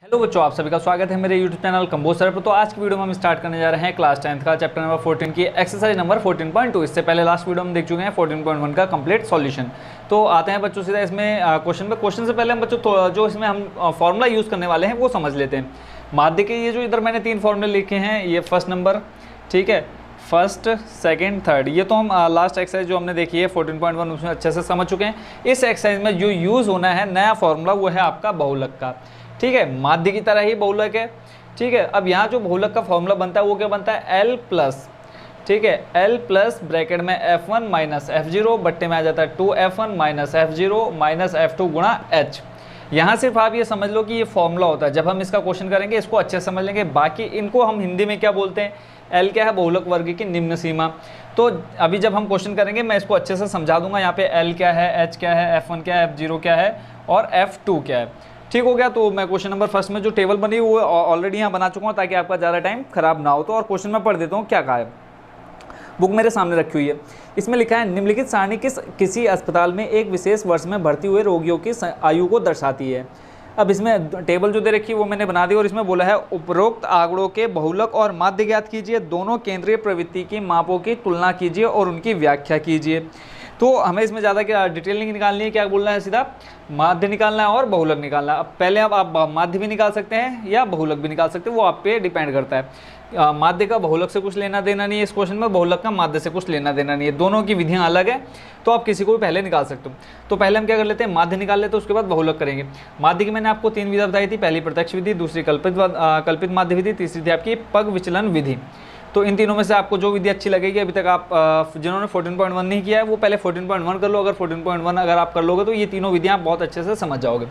Hello बच्चों, आप सभी का स्वागत है मेरे YouTube चैनल कंबोज सर पर। तो आज की वीडियो में हम स्टार्ट करने जा रहे हैं क्लास 10th का चैप्टर नंबर 14 की एक्सरसाइज नंबर 14.2। इससे पहले लास्ट वीडियो हम देख चुके हैं 14.1 का कंप्लीट सॉल्यूशन। तो आते हैं बच्चों सीधा इसमें क्वेश्चन पे। क्वेश्चन से पहले हम बच्चों जो इसमें हम फॉर्मूला यूज़ करने वाले हैं वो समझ लेते हैं। माध्य के ये जो इधर मैंने 3 फॉर्मूले लिखे हैं, ये फर्स्ट नंबर, ठीक है, फर्स्ट सेकंड थर्ड, ये तो हम लास्ट एक्सरसाइज जो हमने देखी है 14.1 उसमें अच्छे से समझ चुके हैं। इस एक्सरसाइज में जो यूज़ होना है नया फॉर्मूला वो है आपका बहुलक का, ठीक है, माध्य की तरह ही बहुलक है, ठीक है। अब यहाँ जो बहुलक का फॉर्मूला बनता है वो क्या बनता है, L प्लस, ठीक है, L प्लस ब्रैकेट में F1 माइनस F0 बट्टे में आ जाता है 2F1 minus F0 minus F2 गुणा H। यहाँ सिर्फ आप ये समझ लो कि ये फॉर्मूला होता है। जब हम इसका क्वेश्चन करेंगे इसको अच्छे से समझ लेंगे। बाकी इनको हम हिंदी में क्या बोलते हैं, L क्या है, बहुलक वर्ग की निम्न सीमा। तो अभी जब हम क्वेश्चन करेंगे मैं इसको अच्छे से समझा दूंगा। यहाँ पे L क्या है, H क्या है, F1 क्या है, F0 क्या है और F2 क्या है, ठीक हो गया। तो मैं क्वेश्चन नंबर फर्स्ट में जो टेबल बनी वो ऑलरेडी यहाँ बना चुका हूँ ताकि आपका ज़्यादा टाइम खराब ना हो। तो और क्वेश्चन में पढ़ देता हूँ क्या कहा है। बुक मेरे सामने रखी हुई है, इसमें लिखा है निम्नलिखित सारणी किसी अस्पताल में एक विशेष वर्ष में भर्ती हुए रोगियों की आयु को दर्शाती है। अब इसमें टेबल जो दे रखी है वो मैंने बना दी और इसमें बोला है उपरोक्त आंकड़ों के बहुलक और माध्य ज्ञात कीजिए, दोनों केंद्रीय प्रवृत्ति की मापों की तुलना कीजिए और उनकी व्याख्या कीजिए। तो हमें इसमें ज़्यादा क्या डिटेलिंग निकालनी है, क्या बोलना है, सीधा माध्य निकालना है और बहुलक निकालना है। अब पहले अब आप माध्य भी निकाल सकते हैं या बहुलक भी निकाल सकते हैं, वो आप पे डिपेंड करता है। माध्य का बहुलक से कुछ लेना देना नहीं है इस क्वेश्चन में, बहुलक का माध्य से कुछ लेना देना नहीं है, दोनों की विधियां अलग है। तो आप किसी को भी पहले निकाल सकते हो। तो पहले हम क्या कर लेते हैं, माध्य निकाल लेते हैं, उसके बाद बहुलक करेंगे। माध्य की मैंने आपको 3 विधा बताई थी, पहली प्रत्यक्ष विधि, दूसरी कल्पित माध्य विधि, तीसरी थी आपकी पग विचलन विधि। तो इन तीनों में से आपको जो विधि अच्छी लगेगी, अभी तक आप जिन्होंने 14.1 नहीं किया है वो पहले 14.1 कर लो। अगर 14.1 अगर आप कर लोगे तो ये तीनों विधियां आप बहुत अच्छे से समझ जाओगे।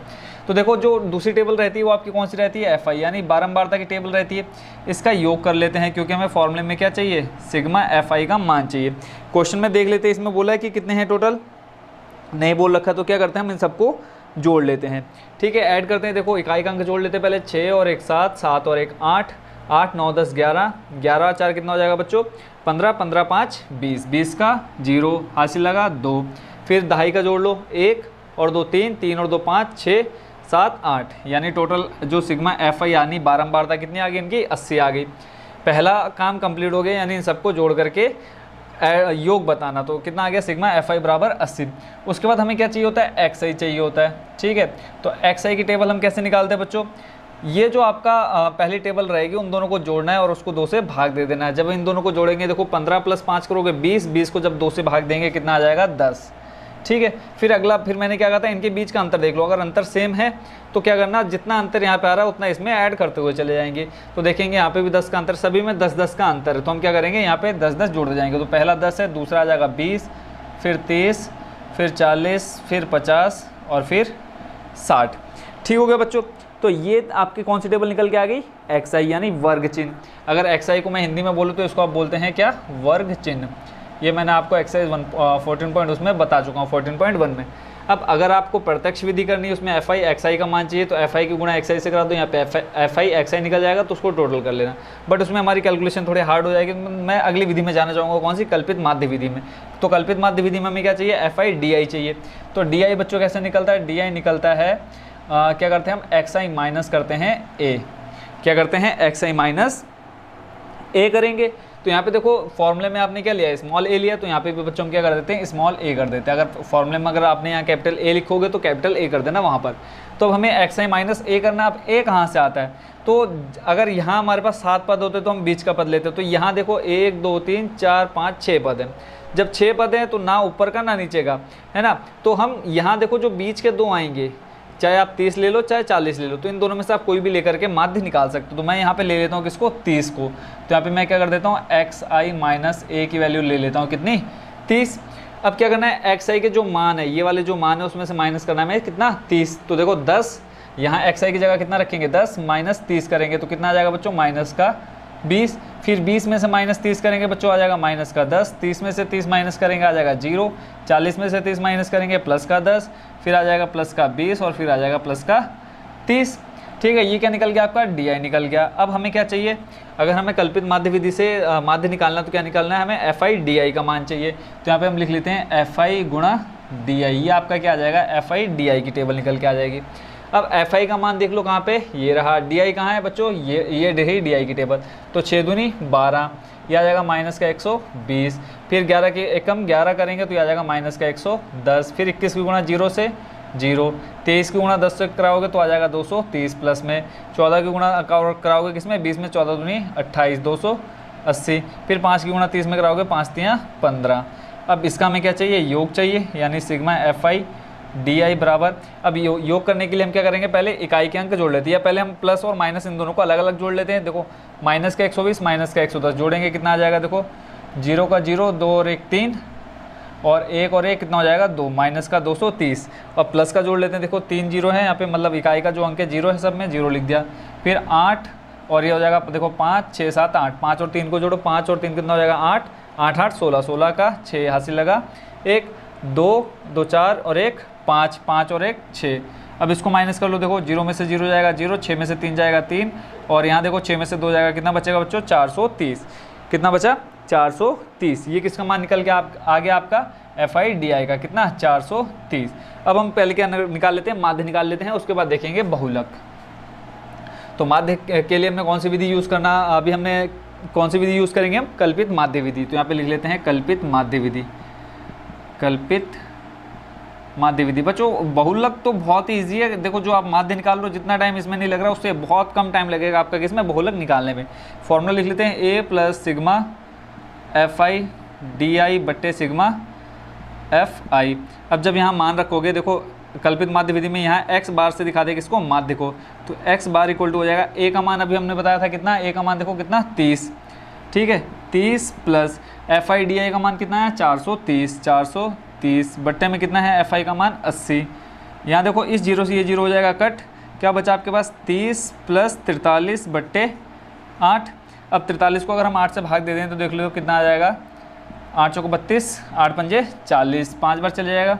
तो देखो जो दूसरी टेबल रहती है वो आपकी कौन सी रहती है, FI यानी बारंबारता की टेबल रहती है। इसका योग कर लेते हैं क्योंकि हमें फॉर्मूले में क्या चाहिए, सिग्मा FI का मान चाहिए। क्वेश्चन में देख लेते हैं, इसमें बोला है कि कितने हैं टोटल, नहीं बोल रखा, तो क्या करते हैं हम इन सबको जोड़ लेते हैं, ठीक है, ऐड करते हैं। देखो इकाई का अंक जोड़ लेते हैं पहले, 6 और 1 7, 7 और 1 8, 8 9 10 11, 11 4 कितना हो जाएगा बच्चों, 15, 15 5 20, 20 का 0 हासिल लगा 2, फिर दहाई का जोड़ लो, 1 और 2 3, 3 और 2 5 6 7 8, यानी टोटल जो सिग्मा FI यानी बारंबारता कितनी आ गई इनकी, 80 आ गई। पहला काम कंप्लीट हो गया, यानी इन सबको जोड़ करके योग बताना। तो कितना आ गया, सिग्मा FI बराबर 80। उसके बाद हमें क्या चाहिए होता है, XI चाहिए होता है, ठीक है। तो XI की टेबल हम कैसे निकालते हैं बच्चों, ये जो आपका पहली टेबल रहेगी उन दोनों को जोड़ना है और उसको 2 से भाग दे देना है। जब इन दोनों को जोड़ेंगे, देखो 15 + 5 करोगे 20, 20 को जब 2 से भाग देंगे कितना आ जाएगा, 10, ठीक है। फिर अगला, फिर मैंने क्या कहा था, इनके बीच का अंतर देख लो। अगर अंतर सेम है तो क्या करना, जितना अंतर यहाँ पे आ रहा है उतना इसमें ऐड करते हुए चले जाएंगे। तो देखेंगे यहाँ पे भी 10 का अंतर, सभी में 10 10 का अंतर है। तो हम क्या करेंगे, यहाँ पे 10 10 जोड़ते जाएंगे। तो पहला 10 है, दूसरा आ जाएगा 20, फिर 30, फिर 40, फिर 50 और फिर 60, ठीक हो गया बच्चों। तो ये आपकी कौन सी टेबल निकल के आ गई, XI यानी वर्ग चिन्ह। अगर XI को मैं हिंदी में बोलूँ तो इसको आप बोलते हैं क्या, वर्ग चिन्ह। ये मैंने आपको एक्सरसाइज 14 उसमें बता चुका हूँ 14.1 में। अब अगर आपको प्रत्यक्ष विधि करनी है, उसमें FI XI का मान चाहिए, तो FI की गुणा XI से करा दो, यहाँ पे FI XI निकल जाएगा तो उसको टोटल कर लेना। बट उसमें हमारी कैलकुलेशन थोड़ी हार्ड हो जाएगी। मैं अगली विधि में जाना चाहूँगा, कौन सी, कल्पित माध्य विधि में। तो कल्पित माध्य विधि में हमें क्या चाहिए, FI DI चाहिए। तो DI बच्चों कैसे निकलता है, DI निकलता है क्या करते हैं हम, XI माइनस करते हैं A। क्या करते हैं, XI माइनस A करेंगे। तो यहाँ पे देखो फॉर्मूले में आपने क्या लिया, स्मॉल a लिया, तो यहाँ पे भी बच्चों हम क्या कर देते हैं, स्मॉल a कर देते हैं। अगर फॉर्मूले में अगर आपने यहाँ कैपिटल A लिखोगे तो कैपिटल A कर देना वहाँ पर। तो हमें XI माइनस A करना। अब A कहाँ से आता है, तो अगर यहाँ हमारे पास 7 पद होते तो हम बीच का पद लेते। तो यहाँ देखो 1 2 3 4 5 6 पद हैं। जब 6 पद हैं तो ना ऊपर का ना नीचे का, है ना। तो हम यहाँ देखो जो बीच के 2 आएंगे, चाहे आप 30 ले लो चाहे 40 ले लो, तो इन दोनों में से आप कोई भी लेकर के माध्य निकाल सकते हो। तो मैं यहाँ पे ले लेता हूँ किसको, 30 को। तो यहाँ पे मैं क्या कर देता हूँ, XI माइनस A की वैल्यू ले लेता हूँ, कितनी, 30। अब क्या करना है, XI के जो मान है, ये वाले जो मान है उसमें से माइनस करना है कितना, 30। तो देखो 10, यहाँ XI की जगह कितना रखेंगे, 10 माइनस 30 करेंगे तो कितना आ जाएगा बच्चों, माइनस का 20। फिर 20 में से माइनस 30 करेंगे बच्चों, आ जाएगा माइनस का 10। 30 में से 30 माइनस करेंगे, आ जाएगा 0। 40 में से 30 माइनस करेंगे, प्लस का 10, फिर आ जाएगा प्लस का 20 और फिर आ जाएगा प्लस का 30, ठीक है। ये क्या निकल गया आपका, DI निकल गया। अब हमें क्या चाहिए, अगर हमें कल्पित माध्य विधि से माध्य निकालना तो क्या निकालना है, हमें FI DI का मान चाहिए। तो यहाँ पे हम लिख लेते हैं FI गुणा DI, ये आपका क्या आ जाएगा, FI DI की टेबल निकल के आ जाएगी। अब एफ आई का मान देख लो कहाँ पे, ये रहा। डी आई कहाँ है बच्चों, ये रही डी आई की टेबल। तो 6 दूनी 12, ये आ जाएगा माइनस का 120। फिर 11 के एकम 11 करेंगे तो ये आ जाएगा माइनस का 110। फिर 21 की गुणा 0 से 0, 23 की गुणा 10 से कराओगे तो आ जाएगा 230 प्लस में 14 की गुणा कराओगे किसमें, 20 में 14 दूनी 28, 280। फिर 5 की गुणा 30 में कराओगे 5 3 15। अब इसका हमें क्या चाहिए, योग चाहिए, यानी सिग्मा एफ आई डी आई बराबर। अब योग करने के लिए हम क्या करेंगे, पहले इकाई के अंक जोड़ लेते हैं, या पहले हम प्लस और माइनस इन दोनों को अलग अलग जोड़ लेते हैं। देखो माइनस का 120 माइनस का 110 जोड़ेंगे कितना आ जाएगा, देखो 0 का 0, 2 और 1 3, और 1 और 1 कितना हो जाएगा 2, माइनस का 230। और प्लस का जोड़ लेते हैं, देखो 3 0 है यहाँ पे, मतलब इकाई का जो अंक है 0 है, सब में 0 लिख दिया। फिर 8 और ये हो जाएगा देखो 5 6 7 8, 5 और 3 को जोड़ो, 5 और 3 कितना हो जाएगा 8, 8 8 16, 16 का 6 हासिल लगा, 1 2 2 4 और 1 5, 5 और 1 6। अब इसको माइनस कर लो, देखो 0 में से 0 जाएगा 0, 6 में से 3 जाएगा 3, और यहाँ देखो 6 में से 2 जाएगा, कितना बचेगा बच्चों 430। कितना बचा 430। ये किसका मान निकल के आ गया आपका एफ आई डी आई का, कितना 430। अब हम पहले क्या निकाल लेते हैं, माध्य निकाल लेते हैं, उसके बाद देखेंगे बहुलक। तो माध्य के लिए हमने कौन सी विधि यूज़ करना, अभी हमने कौन सी विधि यूज़ करेंगे हम, कल्पित माध्य विधि। तो यहाँ पे लिख लेते हैं कल्पित माध्य विधि, कल्पित माध्य विधि। बच्चों बहुलक तो बहुत ही ईजी है, देखो जो आप माध्य निकाल लो, जितना टाइम इसमें नहीं लग रहा उससे बहुत कम टाइम लगेगा आपका किसमें, बहुलक निकालने में। फॉर्मूला लिख लेते हैं A plus sigma F I D I बट्टे सिग्मा एफ आई। अब जब यहाँ मान रखोगे, देखो कल्पित माध्य विधि में यहाँ x बार से दिखा दे किसको, माध्य को, तो x बार इक्वल टू हो जाएगा a का मान अभी हमने बताया था कितना, a का मान देखो कितना 30, ठीक है 30 प्लस एफ आई डी आई का मान कितना है 430, 430 बट्टे में कितना है एफ आई का मान 80। यहाँ देखो इस 0 से ये 0 हो जाएगा कट, क्या बचा आपके पास 30 प्लस 43 बट्टे 8। अब 43 को अगर हम 8 से भाग दे दें तो देख लो कितना आ जाएगा, 8 चौको 32, 8 पंजे 40, 5 बार चले जाएगा,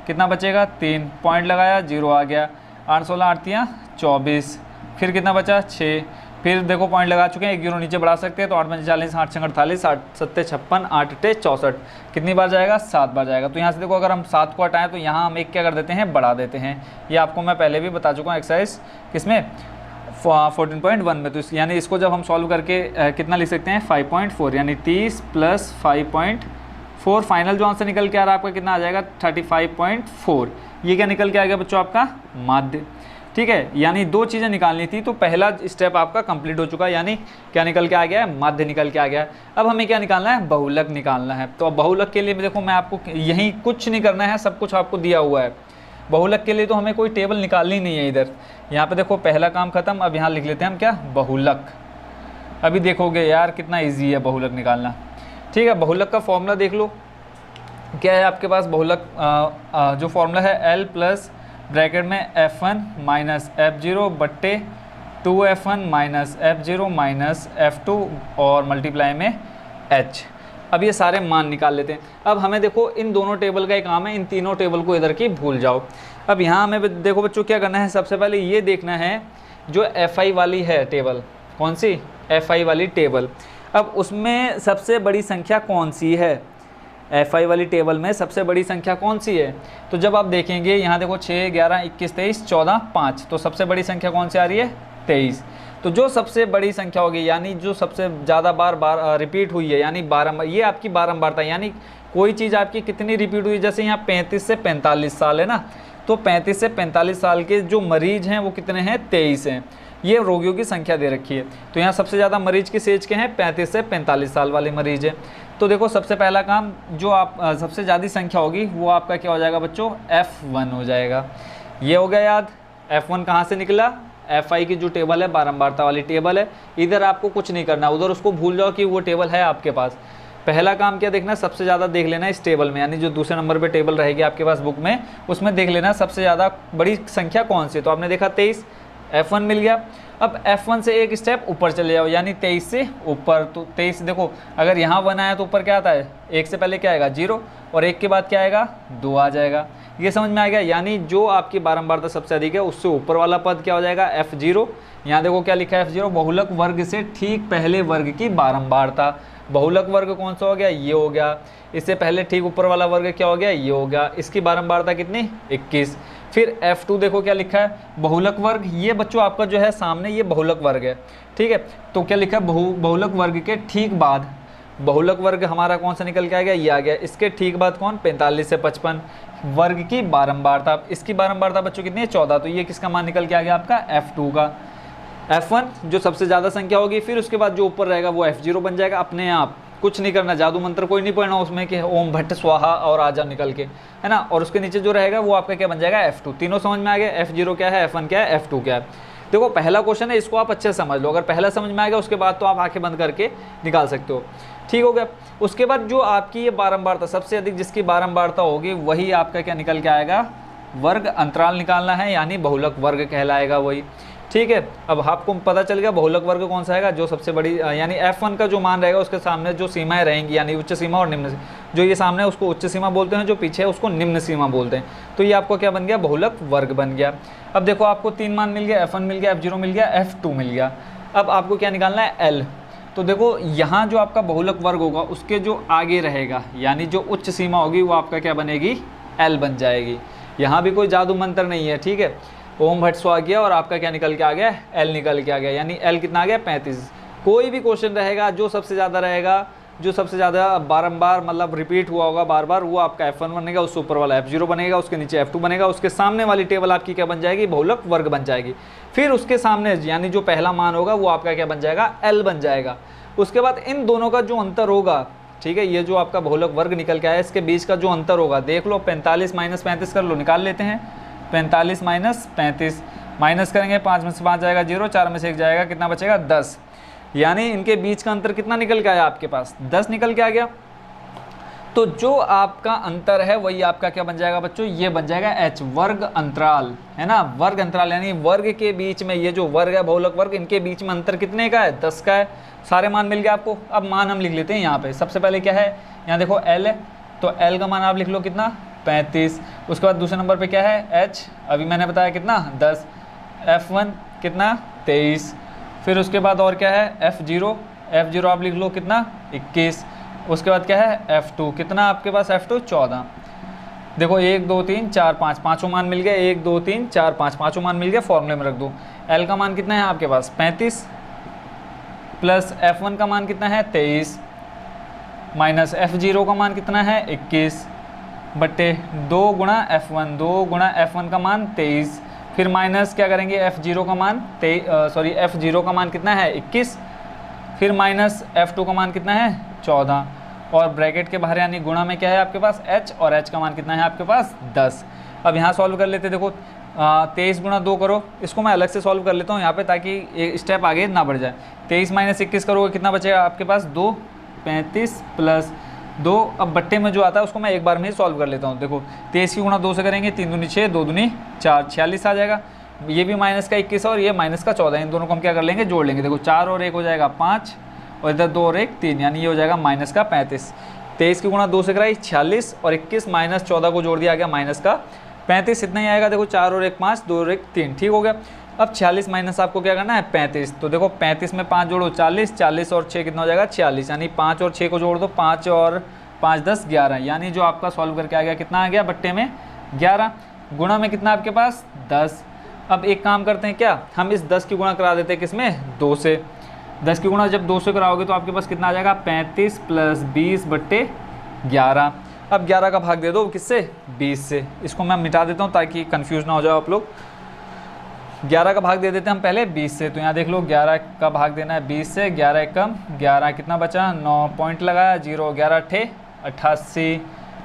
कितना बचेगा 3, पॉइंट लगाया 0 आ गया, 8 16 8 3 24, फिर कितना बचा 6, फिर देखो पॉइंट लगा चुके हैं, 1 0 नीचे बढ़ा सकते हैं, तो 8 पंजे 40, 8 6 48, 8 7 56, 8 8 64, कितनी बार जाएगा 7 बार जाएगा। तो यहाँ से देखो अगर हम 7 को हटाएं तो यहाँ हम एक क्या कर देते हैं, बढ़ा देते हैं। ये आपको मैं पहले भी बता चुका हूँ एक्सरसाइज किसमें 14.1 में। तो यानी इसको जब हम सॉल्व करके कितना लिख सकते हैं 5.4, यानी 30 प्लस 5.4, फाइनल जो आंसर निकल के आ रहा है आपका कितना आ जाएगा 35.4। ये क्या निकल के आ गया बच्चों आपका माध्य, ठीक है। यानी 2 चीज़ें निकालनी थी, तो पहला स्टेप आपका कंप्लीट हो चुका है, यानी क्या निकल के आ गया है, माध्य निकल के आ गया है। अब हमें क्या निकालना है, बहुलक निकालना है। तो अब बहुलक के लिए देखो मैं आपको यहीं कुछ नहीं करना है, सब कुछ आपको दिया हुआ है। बहुलक के लिए तो हमें कोई टेबल निकालनी नहीं है इधर, यहाँ पे देखो पहला काम खत्म। अब यहाँ लिख लेते हैं हम क्या, बहुलक। अभी देखोगे यार कितना इजी है बहुलक निकालना, ठीक है। बहुलक का फॉर्मूला देख लो क्या है आपके पास। बहुलक जो फॉर्मूला है L प्लस ब्रैकेट में F1 माइनस F0 बट्टे 2F1 minus F0 minus F2 और मल्टीप्लाई में H। अब ये सारे मान निकाल लेते हैं। अब हमें देखो इन दोनों टेबल का एक काम है, इन तीनों टेबल को इधर की भूल जाओ। अब यहाँ हमें देखो बच्चों क्या करना है, सबसे पहले ये देखना है जो FI वाली है टेबल, कौन सी FI वाली टेबल। अब उसमें सबसे बड़ी संख्या कौन सी है, FI वाली टेबल में सबसे बड़ी संख्या कौन सी है। तो जब आप देखेंगे यहाँ देखो 6 11 21 23 14 5, तो सबसे बड़ी संख्या कौन सी आ रही है 23। तो जो सबसे बड़ी संख्या होगी, यानी जो सबसे ज़्यादा बार रिपीट हुई है, यानी बारंबार, ये आपकी बारंबारता, यानी कोई चीज़ आपकी कितनी रिपीट हुई। जैसे यहाँ 35 से 45 साल है ना, तो 35 से 45 साल के जो मरीज हैं वो कितने हैं 23 हैं। ये रोगियों की संख्या दे रखी है। तो यहाँ सबसे ज़्यादा मरीज किस एज के हैं, 35 से 45 साल वाले मरीज हैं। तो देखो सबसे पहला काम जो आप सबसे ज़्यादा संख्या होगी वो आपका क्या हो जाएगा बच्चों, F1 हो जाएगा। ये हो गया याद। F1 कहाँ से निकला, FI की जो टेबल है बारंबारता वाली टेबल है। इधर आपको कुछ नहीं करना, उधर उसको भूल जाओ कि वो टेबल है आपके पास। पहला काम क्या देखना, सबसे ज़्यादा देख लेना इस टेबल में, यानी जो दूसरे नंबर पे टेबल रहेगी आपके पास बुक में, उसमें देख लेना सबसे ज़्यादा बड़ी संख्या कौन सी। तो आपने देखा 23, F1 मिल गया। अब F1 से एक स्टेप ऊपर चले जाओ, यानी 23 से ऊपर। तो 23 देखो अगर यहाँ 1 आया तो ऊपर क्या आता है, 1 से पहले क्या आएगा 0, और 1 के बाद क्या आएगा 2 आ जाएगा। ये समझ में आ गया। यानी जो आपकी बारंबारता सबसे अधिक है उससे ऊपर वाला पद क्या हो जाएगा F0। यहाँ देखो क्या लिखा है F0, बहुलक वर्ग से ठीक पहले वर्ग की बारंबारता। बहुलक वर्ग कौन सा हो गया, ये हो गया। इससे पहले ठीक ऊपर वाला वर्ग क्या हो गया, ये हो गया। इसकी बारंबारता कितनी 21। फिर F2 देखो क्या लिखा है, बहुलक वर्ग। ये बच्चों आपका जो है सामने ये बहुलक वर्ग है, ठीक है। तो क्या लिखा है, बहुलक वर्ग के ठीक बाद, बहुलक वर्ग हमारा कौन सा निकल के आ गया, ये आ गया। इसके ठीक बाद कौन, 45 से 55 वर्ग की बारंबारता। इसकी बारंबारता बच्चों कितनी है, 14। तो ये किसका मान निकल के आ गया आपका, F2 का। F1 जो सबसे ज़्यादा संख्या होगी, फिर उसके बाद जो ऊपर रहेगा वो F0 बन जाएगा अपने आप, कुछ नहीं करना, जादू मंत्र कोई नहीं पढ़ना उसमें कि ओम भट्ट स्वाहा और आ जाओ निकल के, है ना। और उसके नीचे जो रहेगा वो आपका क्या बन जाएगा, F2। तीनों समझ में आ गया, F0 क्या है, F1 क्या है, F2 क्या है। देखो पहला क्वेश्चन है, इसको आप अच्छे से समझ लो। अगर पहला समझ में आ गया उसके बाद तो आप आंखें बंद करके निकाल सकते हो, ठीक हो गया। उसके बाद जो आपकी ये बारंबारता, सबसे अधिक जिसकी बारंबारता होगी वही आपका क्या निकल के आएगा, वर्ग अंतराल निकालना है, यानी बहुलक वर्ग कहलाएगा वही, ठीक है। अब आपको पता चल गया बहुलक वर्ग कौन सा आएगा, जो सबसे बड़ी यानी F1 का जो मान रहेगा उसके सामने जो सीमाएं रहेंगी, यानी उच्च सीमा और निम्न, जो ये सामने है उसको उच्च सीमा बोलते हैं, जो पीछे है उसको निम्न सीमा बोलते हैं। तो ये आपको क्या बन गया, बहुलक वर्ग बन गया। अब देखो आपको 3 मान मिल गया, F1 मिल गया, F0 मिल गया, F2 मिल गया। अब आपको क्या निकालना है, L। तो देखो यहाँ जो आपका बहुलक वर्ग होगा उसके जो आगे रहेगा, यानी जो उच्च सीमा होगी वो आपका क्या बनेगी, L बन जाएगी। यहाँ भी कोई जादू मंत्र नहीं है, ठीक है। ओम भट्ट स्वाहा गया और आपका क्या निकल के आ गया, L निकल के आ गया, यानी L कितना आ गया, 35। कोई भी क्वेश्चन रहेगा जो सबसे ज़्यादा रहेगा, जो सबसे ज़्यादा बारंबार मतलब रिपीट हुआ होगा बार बार, वो आपका F1 बनेगा, उससे ऊपर वाला F0 बनेगा, उसके नीचे F2 बनेगा, उसके सामने वाली टेबल आपकी क्या बन जाएगी, बहुलक वर्ग बन जाएगी। फिर उसके सामने यानी जो पहला मान होगा वो आपका क्या बन जाएगा, L बन जाएगा। उसके बाद इन दोनों का जो अंतर होगा, ठीक है, ये जो आपका बहुलक वर्ग निकल के आया इसके बीच का जो अंतर होगा, देख लो 45 माइनस 35 कर लो, निकाल लेते हैं। 45 माइनस 35, माइनस करेंगे 5 में से 5 जाएगा 0, 4 में से 1 जाएगा, कितना बचेगा 10। यानी इनके बीच का अंतर कितना निकल के आया आपके पास, 10 निकल के आ गया। तो जो आपका अंतर है वही आपका क्या बन जाएगा बच्चों, ये बन जाएगा H, वर्ग अंतराल, है ना। वर्ग अंतराल यानी वर्ग के बीच में, ये जो वर्ग है बहुलक वर्ग, इनके बीच में अंतर कितने का है, 10 का है। सारे मान मिल गए आपको। अब मान हम लिख लेते हैं यहाँ पे। सबसे पहले क्या है, यहाँ देखो L है, तो L का मान आप लिख लो कितना, 35। उसके बाद दूसरे नंबर पे क्या है, H, अभी मैंने बताया कितना, 10। F1 कितना, 23। फिर उसके बाद और क्या है, F0 आप लिख लो कितना, 21। उसके बाद क्या है, F2 कितना आपके पास, F2 14। देखो 1 2 3 4 5, पाँचों मान मिल गए, 1 2 3 4 5, पाँचों मान मिल गए, फॉर्मूले में रख दो। L का मान कितना है आपके पास, 35, प्लस F1 का मान कितना है, 23, माइनस F0 का मान कितना है, 21, बट्टे 2 गुणा F1, 2 गुणा F1 का मान 23, फिर माइनस क्या करेंगे, F0 का मान F0 का मान कितना है, 21, फिर माइनस F2 का मान कितना है, 14, और ब्रैकेट के बाहर यानी गुणा में क्या है आपके पास, H, और H का मान कितना है आपके पास, 10। अब यहाँ सॉल्व कर लेते, देखो 23 गुणा 2 करो, इसको मैं अलग से सॉल्व कर लेता हूँ यहाँ पे ताकि एक स्टेप आगे ना बढ़ जाए। 23 माइनस 21 करोगे कितना बचेगा आपके पास, 2, 35 प्लस 2। अब बट्टे में जो आता है उसको मैं एक बार में ही सॉल्व कर लेता हूँ। देखो 23 की गुणा 2 से करेंगे, 3 दूनी 6, 2 दूनी 4, 46 आ जाएगा। ये भी माइनस का 21 और ये माइनस का 14, इन दोनों को हम क्या कर लेंगे, जोड़ लेंगे। देखो 4 और 1 हो जाएगा 5, और इधर 2 और 1 3, यानी ये हो जाएगा माइनस का 35। 23 की गुणा 2 से कराई 46, और 21 माइनस 14 को जोड़ दिया गया माइनस का 35, इतना ही आएगा। देखो 4 और 1 5, 2 और 1 3, ठीक हो गया। अब 46 माइनस आपको क्या करना है, 35। तो देखो 35 में 5 जोड़ो 40, 40 और 6 कितना हो जाएगा, 46, यानी 5 और 6 को जोड़ दो, 5 और 5 10 11, यानी जो आपका सॉल्व करके आ गया कितना आ गया, बट्टे में 11, गुणा में कितना आपके पास 10। अब एक काम करते हैं, क्या हम इस 10 की गुणा करा देते हैं किसमें, 2 से। 10 की गुणा जब 2 से कराओगे तो आपके पास कितना आ जाएगा, 35 प्लस 20 बट्टे 11। अब 11 का भाग दे दो किससे, 20 से। इसको मैं मिटा देता हूँ ताकि कंफ्यूज ना हो जाओ आप लोग। 11 का भाग दे देते हैं हम पहले 20 से। तो यहाँ देख लो 11 का भाग देना है 20 से, 11 कम 11, कितना बचा 9, पॉइंट लगाया 0, 11 ठे 88,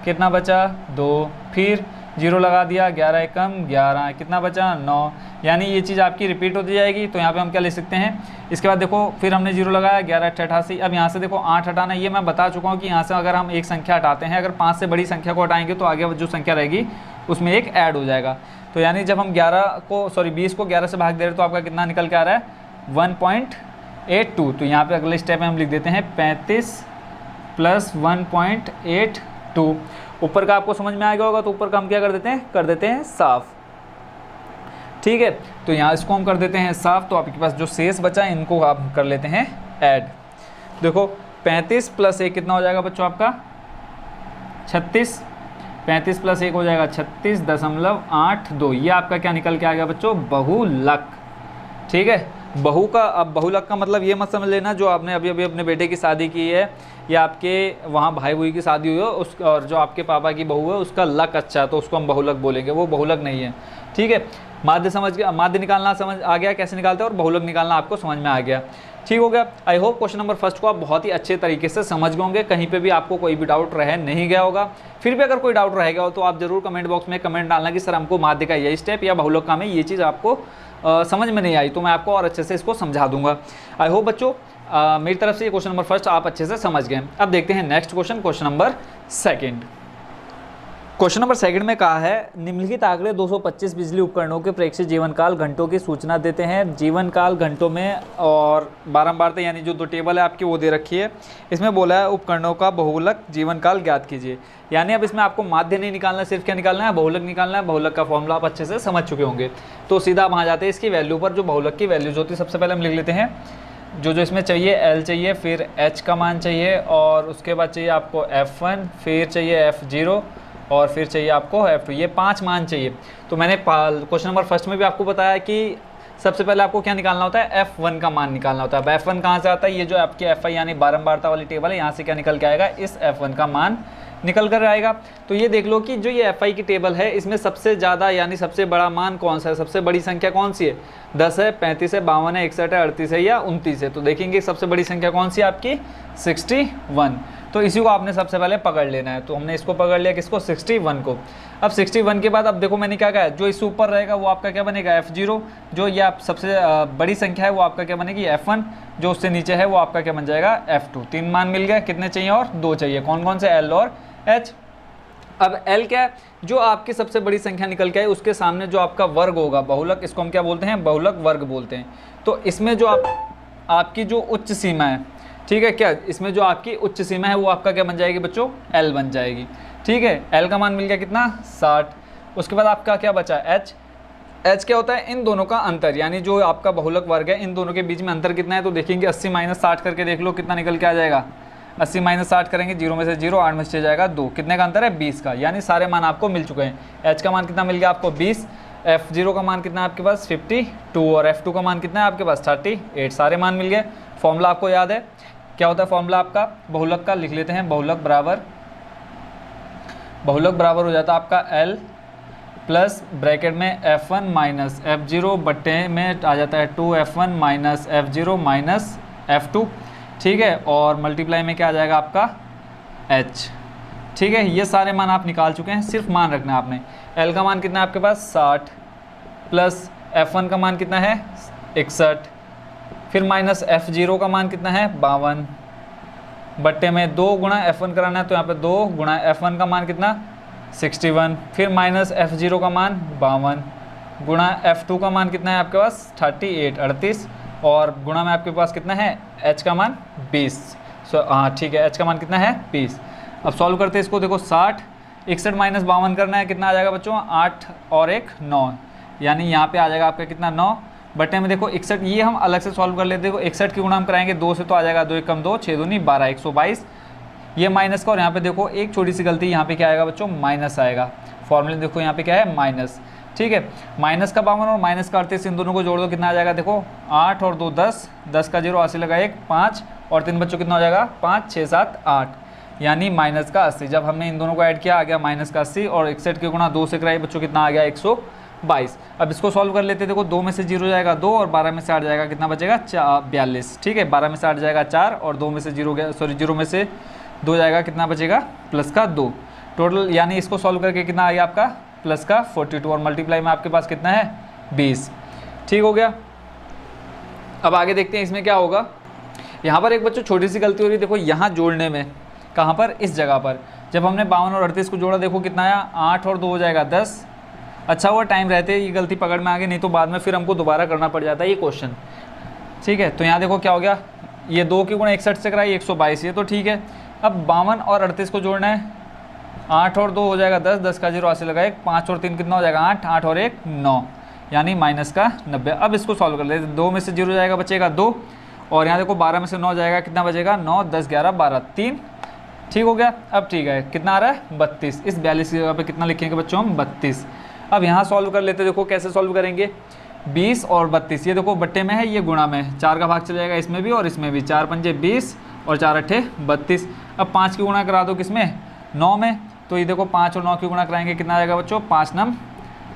कितना बचा 2, फिर 0 लगा दिया, 11 कम 11, कितना बचा 9, यानी ये चीज़ आपकी रिपीट होती जाएगी। तो यहाँ पे हम क्या ले सकते हैं, इसके बाद देखो फिर हमने 0 लगाया, 11 × 88। अब यहाँ से देखो 8 हटाना, ये मैं बता चुका हूँ कि यहाँ से अगर हम एक संख्या हटाते हैं, अगर 5 से बड़ी संख्या को हटाएंगे तो आगे जो संख्या रहेगी उसमें एक ऐड हो जाएगा। तो यानी जब हम 20 को 11 से भाग दे रहे हैं तो आपका कितना निकल के आ रहा है, 1.82। तो यहाँ पे अगले स्टेप में हम लिख देते हैं 35 प्लस 1.82। ऊपर का आपको समझ में आ गया होगा, तो ऊपर का हम क्या कर देते हैं साफ, ठीक है। तो यहाँ इसको हम कर देते हैं साफ। तो आपके पास जो शेष बचा है इनको आप कर लेते हैं ऐड। देखो 35 प्लस 1 कितना हो जाएगा बच्चों आपका, 36, 35 प्लस 1 हो जाएगा 36.82। ये आपका क्या निकल के आ गया बच्चों, बहुलक। ठीक है, बहू का, अब बहुलक का मतलब ये मत समझ लेना जो आपने अभी अभी अपने बेटे की शादी की है या आपके वहाँ भाई बहू की शादी हुई हो उस, और जो आपके पापा की बहू है उसका लक अच्छा है तो उसको हम बहुलक बोलेंगे, वो बहुलक नहीं है। ठीक है, माध्य समझ गया, माध्य निकालना समझ आ गया कैसे निकालते हैं, और बहुलक निकालना आपको समझ में आ गया। ठीक हो गया। I hope question number first को आप बहुत ही अच्छे तरीके से समझ गए होंगे, कहीं पे भी आपको कोई भी डाउट रह नहीं गया होगा। फिर भी अगर कोई डाउट रह गया हो तो आप जरूर कमेंट बॉक्स में कमेंट डालना कि सर हमको माध्य का यही स्टेप या बहुलक का में ये चीज़ आपको समझ में नहीं आई, तो मैं आपको और अच्छे से इसको समझा दूंगा। आई होप बच्चों मेरी तरफ से ये क्वेश्चन नंबर फर्स्ट आप अच्छे से समझ गए। अब देखते हैं next question, question number second. Question number second में कहा है निम्नलिखित आंकड़े 225 बिजली उपकरणों के प्रेक्षित जीवनकाल घंटों की सूचना देते हैं। जीवनकाल घंटों में और बारंबारता यानी जो दो टेबल है आपकी वो दे रखी है। इसमें बोला है उपकरणों का बहुलक जीवनकाल ज्ञात कीजिए। यानी अब इसमें आपको माध्य नहीं निकालना, सिर्फ क्या निकालना है, बहुलक निकालना है। बहुलक का फॉर्मूला आप अच्छे से समझ चुके होंगे, तो सीधा वहाँ जाते हैं इसकी वैल्यू पर। जो बहुलक की वैल्यूज होती है सबसे पहले हम लिख लेते हैं जो इसमें चाहिए, L चाहिए, फिर H का मान चाहिए, और उसके बाद चाहिए आपको F1, फिर चाहिए F0 और फिर चाहिए आपको F2। ये 5 मान चाहिए। तो मैंने क्वेश्चन नंबर फर्स्ट में भी आपको बताया कि सबसे पहले आपको क्या निकालना होता है, F1 का मान निकालना होता है। अब F1 कहाँ से आता है, ये जो आपकी FI यानी बारंबारता वाली टेबल है, यहाँ से क्या निकल के आएगा, इस F1 का मान निकल कर आएगा। तो ये देख लो कि जो ये FI की टेबल है इसमें सबसे ज़्यादा यानी सबसे बड़ा मान कौन सा है, सबसे बड़ी संख्या कौन सी है, 10 है, 35 है, 52 है, 61 है, 38 है या 29 है। तो देखेंगे सबसे बड़ी संख्या कौन सी है आपकी, 61। तो इसी को आपने सबसे पहले पकड़ लेना है। तो हमने इसको पकड़ लिया, किसको, 61 को। अब 61 के बाद अब देखो मैंने क्या कहा, जो इस ऊपर रहेगा वो आपका क्या बनेगा, F0। जो ये आप सबसे बड़ी संख्या है वो आपका क्या बनेगी, F1। जो उससे नीचे है वो आपका क्या बन जाएगा, F2। 3 मान मिल गए, कितने चाहिए और 2 चाहिए, कौन कौन से, L और H। अब L क्या है, जो आपकी सबसे बड़ी संख्या निकल के आए उसके सामने जो आपका वर्ग होगा बहुलक, इसको हम क्या बोलते हैं, बहुलक वर्ग बोलते हैं। तो इसमें जो आपकी जो उच्च सीमा है, ठीक है, क्या इसमें जो आपकी उच्च सीमा है वो आपका क्या बन जाएगी बच्चों, L बन जाएगी। ठीक है, L का मान मिल गया कितना, 60। उसके बाद आपका क्या बचा, H। H क्या होता है, इन दोनों का अंतर, यानी जो आपका बहुलक वर्ग है इन दोनों के बीच में अंतर कितना है। तो देखेंगे 80 माइनस 60 करके देख लो कितना निकल के आ जाएगा, 80 माइनस 60 करेंगे, 0 में से 0, 8 में से जाएगा 2, कितने का अंतर है, 20 का। यानी सारे मान आपको मिल चुके हैं। H का मान कितना मिल गया आपको, 20। F0 का मान कितना है आपके पास, 52, और F2 का मान कितना है आपके पास, 38। सारे मान मिल गए। फॉर्मूला आपको याद है, क्या होता है फॉर्मूला आपका बहुलक का, लिख लेते हैं। बहुलक बराबर हो जाता है आपका L प्लस ब्रैकेट में F1 माइनस F0 बट्टे में आ जाता है 2F1 minus F0 minus F2। ठीक है, और मल्टीप्लाई में क्या आ जाएगा आपका H। ठीक है, ये सारे मान आप निकाल चुके हैं, सिर्फ मान रखना है आपने। L का मान कितना है आपके पास, 60 प्लस F1 का मान कितना है, 61, फिर माइनस F0 का मान कितना है, 52 बट्टे में 2 गुणा F1 कराना है तो यहाँ पे 2 गुणा F1 का मान कितना, 61, फिर माइनस F0 का मान 52 गुणा F2 का मान कितना है आपके पास, 38, और गुणा में आपके पास कितना है, H का मान 20। हाँ ठीक है, H का मान कितना है, 20। अब सॉल्व करते हैं इसको, देखो 60, 61 माइनस 52 करना है, कितना आ जाएगा बच्चों, 8 और 1 9, यानी यहाँ पे आ जाएगा आपका कितना, 9 बटे में देखो 61। ये हम अलग से सॉल्व कर लेते हैं। देखो 61 की गुणा हम कराएंगे 2 से तो आ जाएगा 2 1 कम 2, 6 दूनी 12, 122। ये माइनस का, और यहाँ पे देखो एक छोटी सी गलती, यहाँ पे क्या आएगा बच्चों, माइनस आएगा। फॉर्मूले देखो यहाँ पे क्या है, माइनस। ठीक है, माइनस का 52 और माइनस का 38, इन दोनों को जोड़ दो, कितना आ जाएगा, देखो 8 और 2 10, 10 का 0, 80 लगा 1, 5 और 3 बच्चों कितना हो जाएगा, 5 6 7 8, यानी माइनस का 80। जब हमने इन दोनों को ऐड किया आ गया माइनस का 80, और 61 के गुणा 2 से कराई बच्चों कितना आ गया, 122। अब इसको सॉल्व कर लेते हैं। देखो 2 में से 0 जाएगा 2, और 12 में से 8 जाएगा, कितना बचेगा, 42। ठीक है, 12 में से 8 जाएगा 4, और 2 में से 0 गया, सॉरी 0 में से 2 जाएगा, कितना बचेगा, प्लस का 2 टोटल। यानी इसको सॉल्व करके कितना आ गया आपका, प्लस का 42, और मल्टीप्लाई में आपके पास कितना है, 20। ठीक हो गया। अब आगे देखते हैं इसमें क्या होगा। यहाँ पर एक बच्चों छोटी सी गलती हो रही है, देखो यहाँ जोड़ने में, कहाँ पर, इस जगह पर। जब हमने 52 और 38 को जोड़ा, देखो कितना आया, 8 और 2 हो जाएगा 10। अच्छा हुआ टाइम रहते ये गलती पकड़ में आ गई, नहीं तो बाद में फिर हमको दोबारा करना पड़ जाता है ये क्वेश्चन। ठीक है, तो यहाँ देखो क्या हो गया, ये 2 की गुणा 61 से कराई 122, ये तो ठीक है। अब 52 और 38 को जोड़ना है, 8 और 2 हो जाएगा 10, 10 का 0 80 लगा 1, 5 और 3 कितना हो जाएगा, 8, 8 और 1 9, यानी माइनस का 90। अब इसको सॉल्व कर लेते, 2 में से 0 जाएगा, बचेगा 2, और यहाँ देखो 12 में से 9 जाएगा, कितना बचेगा, 9 10 11 12, 3 ठीक हो गया। अब ठीक है, कितना आ रहा है 32। इस 42 की जगह पे कितना लिखेंगे बच्चों हम 32। अब यहाँ सॉल्व कर लेते, देखो कैसे सॉल्व करेंगे। 20 और 32 ये देखो बट्टे में है, ये गुणा में है, 4 का भाग चल जाएगा इसमें भी और इसमें भी। 4 पंजे 20 और 4 अट्ठे 32। अब 5 की गुणा करा दो किसमें 9 में, तो ये देखो 5 और 9 की गुणा कराएंगे कितना आ जाएगा बच्चों 5 9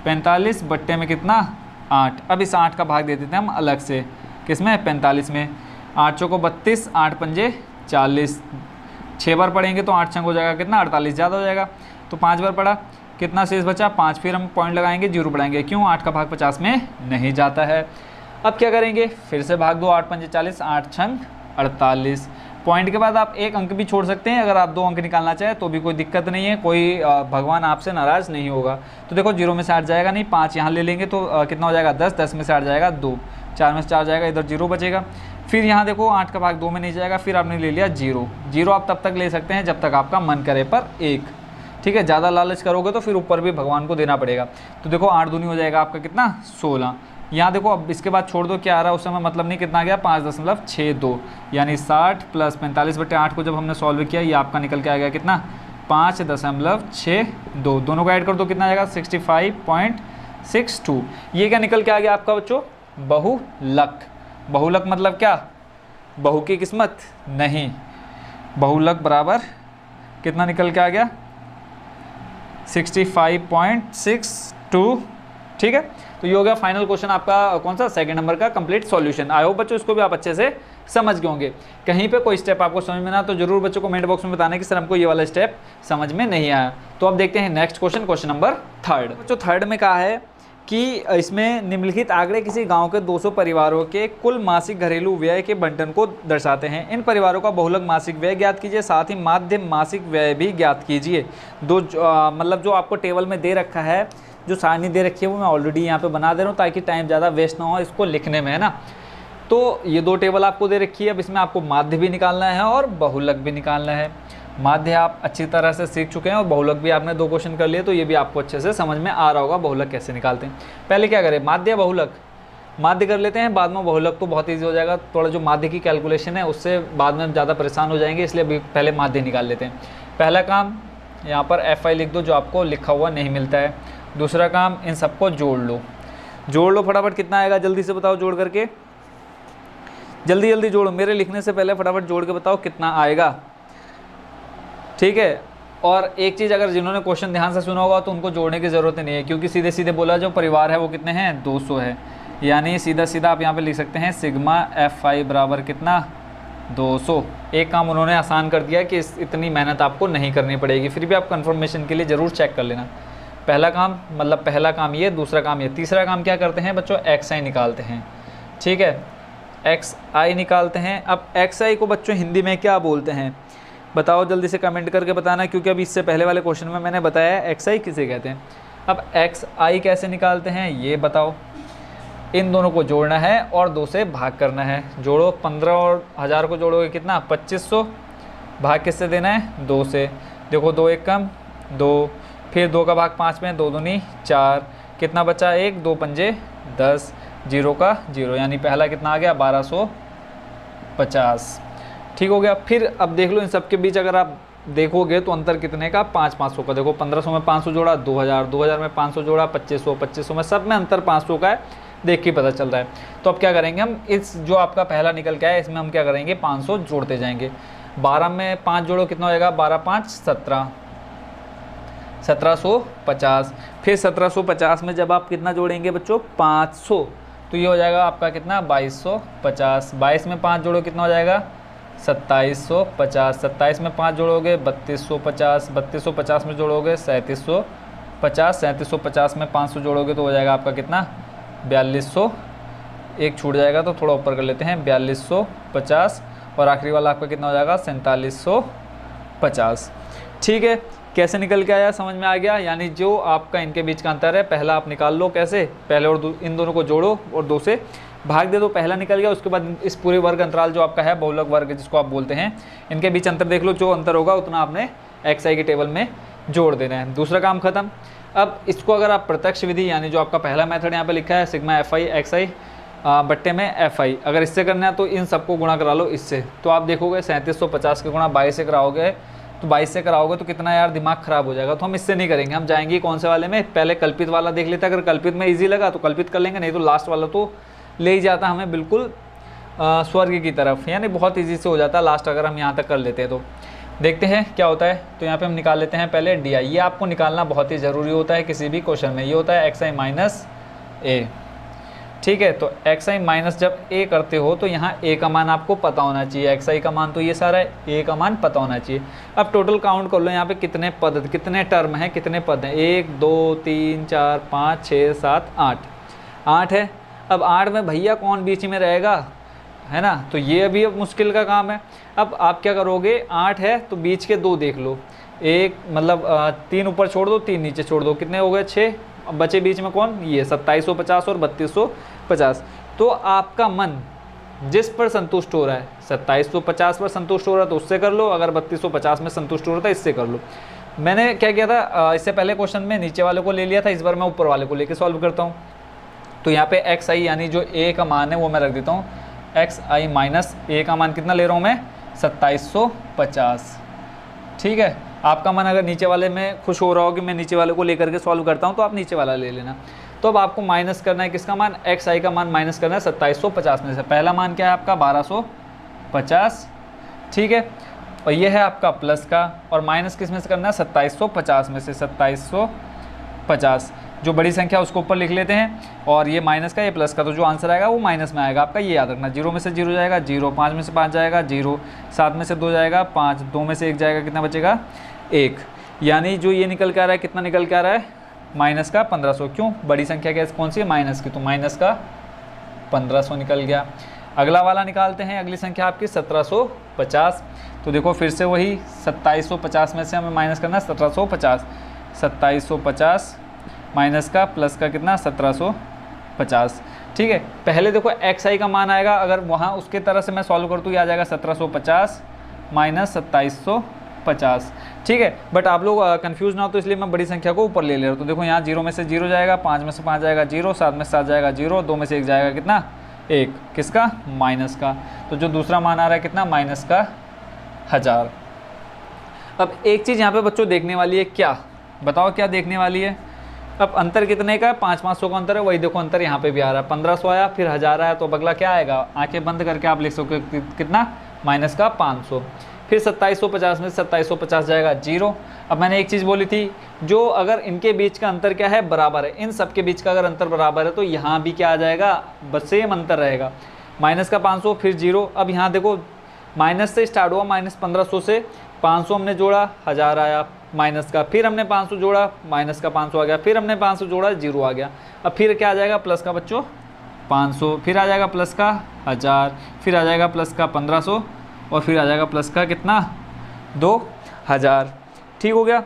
45 बट्टे में कितना 8। अब इस 8 का भाग दे देते हैं हम अलग से किसमें 45 में। 8 चौको 32 8 पंजे 40, 6 बार पढ़ेंगे तो 8 छंग हो जाएगा कितना 48, ज़्यादा हो जाएगा तो 5 बार पढ़ा, कितना शेष बचा 5। फिर हम पॉइंट लगाएंगे 0 बढ़ाएंगे, क्यों 8 का भाग 50 में नहीं जाता है। अब क्या करेंगे फिर से भाग दो, 8 पंजे 40 8 छंग 48। पॉइंट के बाद आप एक अंक भी छोड़ सकते हैं, अगर आप 2 अंक निकालना चाहें तो भी कोई दिक्कत नहीं है, कोई भगवान आपसे नाराज़ नहीं होगा। तो देखो 0 में से 8 जाएगा नहीं, 5 यहाँ ले लेंगे तो कितना हो जाएगा 10, 10 में से 8 जाएगा 2, 4 में से 4 जाएगा, इधर 0 बचेगा। फिर यहाँ देखो 8 का भाग 2 में नहीं जाएगा, फिर आपने ले लिया 0। 0 आप तब तक ले सकते हैं जब तक आपका मन करे पर 1, ठीक है। ज़्यादा लालच करोगे तो फिर ऊपर भी भगवान को देना पड़ेगा। तो देखो 8 दूनी हो जाएगा आपका कितना 16। यहाँ देखो अब इसके बाद छोड़ दो, क्या आ रहा है उस समय मतलब नहीं, कितना आ गया 5.62, यानी 60 प्लस 45/8 को जब हमने सॉल्व किया ये आपका निकल के आ गया कितना 5.62। दोनों को ऐड कर दो कितना आ जाएगा 65.62। ये क्या निकल के आ गया आपका बच्चों बहुलक। बहुलक मतलब क्या, बहू की किस्मत नहीं, बहुलक बराबर कितना निकल के आ गया 65.62, ठीक है। तो ये हो गया फाइनल क्वेश्चन आपका कौन सा सेकंड नंबर का कंप्लीट सॉल्यूशन। आई होप बच्चों इसको भी आप अच्छे से समझ गए होंगे। कहीं पे कोई स्टेप आपको समझ में ना तो जरूर बच्चों कमेंट बॉक्स में बताना कि सर हमको ये वाला स्टेप समझ में नहीं आया। तो अब देखते हैं नेक्स्ट क्वेश्चन, क्वेश्चन नंबर 3। बच्चों 3 में कहा है कि इसमें निम्नलिखित आंकड़े किसी गांव के 200 परिवारों के कुल मासिक घरेलू व्यय के बंटन को दर्शाते हैं। इन परिवारों का बहुलक मासिक व्यय ज्ञात कीजिए, साथ ही माध्य मासिक व्यय भी ज्ञात कीजिए। मतलब जो आपको टेबल में दे रखा है, जो सारणी दे रखी है वो मैं ऑलरेडी यहाँ पे बना दे रहा हूँ ताकि टाइम ज़्यादा वेस्ट ना हो इसको लिखने में, है ना। तो ये 2 टेबल आपको दे रखी है। अब इसमें आपको माध्य भी निकालना है और बहुलक भी निकालना है। माध्य आप अच्छी तरह से सीख चुके हैं और बहुलक भी आपने 2 क्वेश्चन कर लिए, तो ये भी आपको अच्छे से समझ में आ रहा होगा बहुलक कैसे निकालते हैं। पहले क्या करें, माध्य बहुलक, माध्य कर लेते हैं, बाद में बहुलक तो बहुत ईजी हो जाएगा। थोड़ा जो माध्य की कैलकुलेशन है उससे बाद में ज़्यादा परेशान हो जाएंगे, इसलिए अभी पहले माध्य निकाल लेते हैं। पहला काम यहाँ पर FI लिख दो जो आपको लिखा हुआ नहीं मिलता है। दूसरा काम इन सबको जोड़ लो फटाफट, कितना आएगा जल्दी से बताओ, जोड़ करके जल्दी जोड़ो, मेरे लिखने से पहले फटाफट जोड़ के बताओ कितना आएगा, ठीक है। और एक चीज़, अगर जिन्होंने क्वेश्चन ध्यान से सुना होगा तो उनको जोड़ने की ज़रूरत नहीं है, क्योंकि सीधे सीधे बोला जो परिवार है वो कितने हैं 200 है, यानी सीधा सीधा आप यहाँ पे लिख सकते हैं सिग्मा FI बराबर कितना 200। एक काम उन्होंने आसान कर दिया कि इतनी मेहनत आपको नहीं करनी पड़ेगी, फिर भी आप कंफर्मेशन के लिए ज़रूर चेक कर लेना। पहला काम मतलब पहला काम ये, दूसरा काम ये, तीसरा काम क्या करते हैं बच्चों XI निकालते हैं, ठीक है। XI निकालते हैं। अब XI को बच्चों हिंदी में क्या बोलते हैं बताओ, जल्दी से कमेंट करके बताना, क्योंकि अभी इससे पहले वाले क्वेश्चन में मैंने बताया XI किसे कहते हैं। अब XI कैसे निकालते हैं ये बताओ। इन दोनों को जोड़ना है और 2 से भाग करना है। जोड़ो, 15 और 1000 को जोड़ोगे कितना 2500, भाग किससे देना है 2 से। देखो 2 1 कम 2, फिर 2 का भाग 5 में, 2 दूनी 4, कितना बचा 1, 2 पंजे 10, 0 का 0, यानी पहला कितना आ गया 1250, ठीक हो गया। फिर अब देख लो इन सब के बीच अगर आप देखोगे तो अंतर कितने का 500 का। देखो 1500 में 500 जोड़ा 2000, 2000 में 500 जोड़ा 2500, 2500 में, सब में अंतर 500 का है, देख के पता चल रहा है। तो अब क्या करेंगे हम, इस जो आपका पहला निकल के आया इसमें हम क्या करेंगे 500 जोड़ते जाएंगे। 12 में 5 जोड़ो कितना हो जाएगा 12 5 17, 1750। फिर 1750 में जब आप कितना जोड़ेंगे बच्चों 500, तो ये हो जाएगा आपका कितना 2250। 22 में 5 जोड़ो कितना हो जाएगा 2750। 27 में 5 जोड़ोगे 3250। 3250 में जोड़ोगे 3750। 3750 में 500 जोड़ोगे तो हो जाएगा आपका कितना 4200। एक छूट जाएगा तो थोड़ा ऊपर कर लेते हैं 4250, और आखिरी वाला आपका कितना हो जाएगा 4750। ठीक है, कैसे निकल के आया समझ में आ गया। यानी जो आपका इनके बीच का अंतर है पहला आप निकाल लो, कैसे, पहले और इन दोनों को जोड़ो और 2 से भाग दे दो, पहला निकल गया। उसके बाद इस पूरे वर्ग अंतराल जो आपका है बहुलक वर्ग जिसको आप बोलते हैं, इनके बीच अंतर देख लो, जो अंतर होगा उतना आपने XI के टेबल में जोड़ देना है। दूसरा काम खत्म। अब इसको अगर आप प्रत्यक्ष विधि यानी जो आपका पहला मेथड यहाँ पे लिखा है सिग्मा FI XI बट्टे में FI, अगर इससे करना है तो इन सबको गुणा करा लो इससे, तो आप देखोगे 3750 के गुणा 22 से कराओगे तो 22 से कराओगे तो कितना यार दिमाग ख़राब हो जाएगा। तो हम इससे नहीं करेंगे, हम जाएंगे कौन से वाले में, पहले कल्पित वाला देख लेते हैं। अगर कल्पित में ईजी लगा तो कल्पित कर लेंगे, नहीं तो लास्ट वाला तो ले ही जाता हमें बिल्कुल स्वर्ग की तरफ, यानी बहुत ईजी से हो जाता है लास्ट अगर हम यहाँ तक कर लेते हैं। तो देखते हैं क्या होता है। तो यहाँ पे हम निकाल लेते हैं पहले डी आई। ये आपको निकालना बहुत ही ज़रूरी होता है किसी भी क्वेश्चन में। ये होता है एक्स आई माइनस ए, ठीक है। तो एक्स आई माइनस जब ए करते हो तो यहाँ ए का मान आपको पता होना चाहिए। एक्स आई का मान तो ये सारा है, ए का मान पता होना चाहिए। अब टोटल काउंट कर लो यहाँ पे कितने पद, कितने टर्म हैं, कितने पद हैं। 1 2 3 4 5 6 7 8 है। अब 8 में भैया कौन बीच में रहेगा, है ना। तो ये अभी अब मुश्किल का काम है। अब आप क्या करोगे, 8 है तो बीच के 2 देख लो, एक मतलब 3 ऊपर छोड़ दो 3 नीचे छोड़ दो, कितने हो गए 6। अब बचे बीच में कौन, ये 2750 और 3250। तो आपका मन जिस पर संतुष्ट हो रहा है, 2750 पर संतुष्ट हो रहा है तो उससे कर लो, अगर 3250 में संतुष्ट हो रहा था इससे कर लो। मैंने क्या किया था, इससे पहले क्वेश्चन में नीचे वाले को ले लिया था, इस बार मैं ऊपर वाले को लेके सॉल्व करता हूँ। तो यहाँ पे एक्स आई यानी जो ए का मान है वो मैं रख देता हूँ एक्स आई माइनस ए का मान कितना ले रहा हूँ मैं, 2750, ठीक है। आपका मन अगर नीचे वाले में खुश हो रहा हो कि मैं नीचे वाले को लेकर के सॉल्व करता हूँ तो आप नीचे वाला ले लेना। तो अब आपको माइनस करना है किसका मान, एक्स आई का मान माइनस करना है 2750 में से। पहला मान क्या है आपका 1250, ठीक है। और ये है आपका प्लस का, और माइनस किस में से करना है 2750 में से। 2750 जो बड़ी संख्या उसको ऊपर लिख लेते हैं, और ये माइनस का ये प्लस का, तो जो आंसर आएगा वो माइनस में आएगा आपका, ये याद रखना। 0 में से 0 जाएगा 0, 5 में से 5 जाएगा 0, 7 में से 2 जाएगा 5, 2 में से 1 जाएगा, कितना बचेगा 1। यानी जो ये निकल के आ रहा है कितना निकल के आ रहा है, माइनस का 1500। क्यों, बड़ी संख्या क्या कौन सी है, माइनस की, तो माइनस का 1500 निकल गया। अगला वाला निकालते हैं, अगली संख्या आपकी 1750। तो देखो फिर से वही 2750 में से हमें माइनस करना है 1750। 2750 माइनस का प्लस का कितना 1750, ठीक है। पहले देखो एक्स आई का मान आएगा, अगर वहाँ उसके तरह से मैं सॉल्व कर दूँ, आ जाएगा 1750 माइनस 2750, ठीक है। बट आप लोग कंफ्यूज ना हो तो इसलिए मैं बड़ी संख्या को ऊपर ले ले रहा हूँ। तो देखो यहाँ 0 में से 0 जाएगा, 5 में से 5 जाएगा 0, 7 में से 7 जाएगा 0, 2 में से 1 जाएगा कितना 1, किसका, माइनस का। तो जो दूसरा मान आ रहा है कितना, माइनस का 1000। अब एक चीज़ यहाँ पे बच्चों देखने वाली है, क्या बताओ क्या देखने वाली है। अब अंतर कितने का है, 500 का अंतर है, वही देखो अंतर यहाँ पे भी आ रहा है। 1500 आया, फिर 1000 आया, तो अब अगला क्या आएगा, आंखें बंद करके आप लिख सकते हो कितना, माइनस का 500। फिर 2750 में 2750 जाएगा 0। अब मैंने एक चीज़ बोली थी, जो अगर इनके बीच का अंतर क्या है, बराबर है, इन सब के बीच का अगर अंतर बराबर है तो यहाँ भी क्या आ जाएगा, बस सेम अंतर रहेगा। माइनस का 500 फिर 0। अब यहाँ देखो माइनस से स्टार्ट हुआ, माइनस 1500 से 500 हमने जोड़ा, 1000 आया माइनस का, फिर हमने 500 जोड़ा, माइनस का 500 आ गया, फिर हमने 500 जोड़ा, 0 आ गया। अब फिर क्या आ जाएगा, प्लस का बच्चों 500, फिर आ जाएगा प्लस का 1000, फिर आ जाएगा प्लस का 1500, और फिर आ जाएगा प्लस का कितना 2000, ठीक हो गया।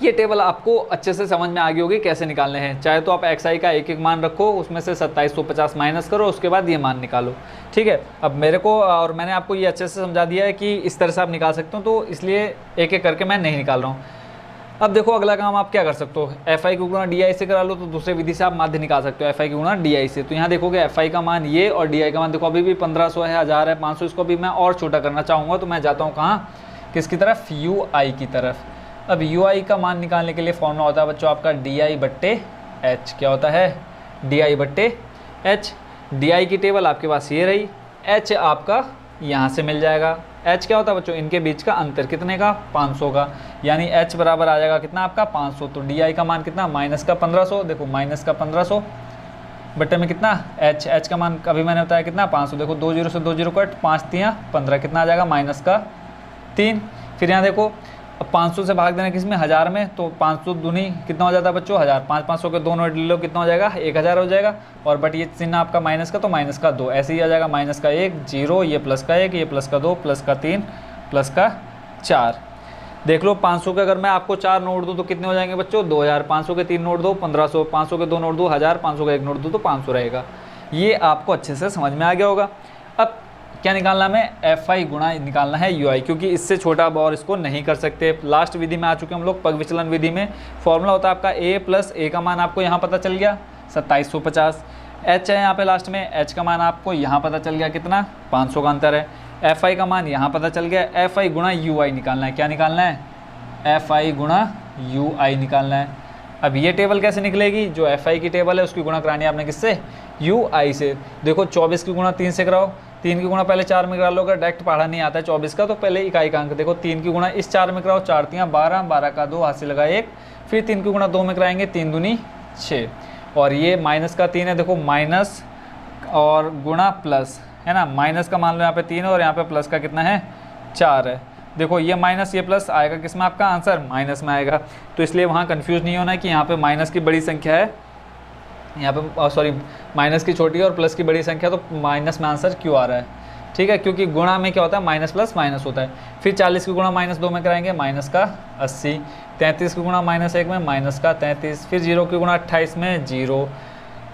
ये टेबल आपको अच्छे से समझ में आ गई होगी कैसे निकालने हैं। चाहे तो आप एक्स आई का एक एक मान रखो, उसमें से 2750 माइनस करो, उसके बाद ये मान निकालो, ठीक है। अब मेरे को और मैंने आपको ये अच्छे से समझा दिया है कि इस तरह से आप निकाल सकते हो, तो इसलिए एक एक करके मैं नहीं निकाल रहा हूँ। अब देखो अगला काम आप क्या कर सकते हो, एफ आई को गुणा डी आई से करा लो, तो दूसरे विधि से आप माध्य निकाल सकते हो एफ आई को गुणा डी आई से। तो यहाँ देखोगे एफ आई का मान ये और डी आई का मान देखो अभी भी 1500 है, 1000 है, 500, इसको भी मैं और छोटा करना चाहूँगा, तो मैं जाता हूँ कहाँ, किसकी तरफ, यू आई की तरफ। अब यू आई का मान निकालने के लिए फॉर्मूला होता है बच्चों आपका डी आई बट्टे एच। क्या होता है, डी आई बट्टे एच। डी आई की टेबल आपके पास ये रही, एच आपका यहाँ से मिल जाएगा। एच क्या होता है बच्चों, इनके बीच का अंतर कितने का, 500 का, यानी एच बराबर आ जाएगा कितना आपका 500। तो डी आई का मान कितना, माइनस का 1500, देखो माइनस का 1500 बट्टे में कितना एच, एच का मान अभी मैंने बताया कितना 500, देखो 2 0 से 2 0 कट, 5 3 15, कितना आ जाएगा माइनस का 3। फिर यहाँ देखो अब 500 से भाग देना किसमें, 1000 में, तो 500 दूनी कितना हो जाता है बच्चों 1000, 500 के दोनों ले लो, कितना हो जाएगा 1000 हो जाएगा। और बट ये चिन्ह आपका माइनस का, तो माइनस का 2, ऐसे ही आ जाएगा माइनस का 1 0, ये प्लस का 1, ये प्लस का 2, प्लस का 3, प्लस का 4। देख लो 500 के अगर मैं आपको 4 नोट दूँ तो कितने हो जाएंगे बच्चों 2000, 500 के 3 नोट दो 1500, 500 के 2 नोट दो 1000, 500 का 1 नोट दो तो 500 रहेगा। ये आपको अच्छे से समझ में आ गया होगा। अब क्या निकालना हमें, एफ आई गुणा निकालना है यू आई, क्योंकि इससे छोटा अब और इसको नहीं कर सकते। लास्ट विधि में आ चुके हम लोग, पग विचलन विधि में फॉर्मूला होता है आपका ए प्लस ए का मान आपको यहाँ पता चल गया 2750, एच है यहाँ पे लास्ट में, एच का मान आपको यहाँ पता चल गया कितना 500 का अंतर है। एफ आई का मान यहाँ पता चल गया, एफ आई गुणा यू आई निकालना है। क्या निकालना है? एफ आई गुणा यू आई निकालना है। अब ये टेबल कैसे निकलेगी? जो एफ आई की टेबल है उसकी गुणा करानी है आपने किससे? यू आई से। देखो 24 की गुणा 3 से कराओ, 3 की गुणा पहले 4 में करा लो, अगर डायरेक्ट पढ़ा नहीं आता है 24 का तो पहले इकाई का अंक देखो, 3 की गुणा इस 4 में कराओ, 4 तियाँ 12, 12 का 2 हाथ से लगा 1, फिर 3 की गुणा 2 में कराएंगे, 3 दूनी 6, और ये माइनस का 3 है, देखो माइनस और गुणा प्लस है ना, माइनस का मान लो यहाँ पे 3 है और यहाँ पे प्लस का कितना है? 4 है। देखो ये माइनस ये प्लस आएगा किस में? आपका आंसर माइनस में आएगा। तो इसलिए वहाँ कंफ्यूज नहीं होना कि यहाँ पे माइनस की बड़ी संख्या है, यहाँ पे सॉरी माइनस की छोटी है और प्लस की बड़ी संख्या, तो माइनस में आंसर क्यों आ रहा है? ठीक है, क्योंकि गुणा में क्या होता है? माइनस प्लस माइनस होता है। फिर 40 की गुणा माइनस 2 में कराएंगे, माइनस का 80, 33 की गुणा माइनस 1 में, माइनस का 33, फिर 0 की गुणा 28 में 0।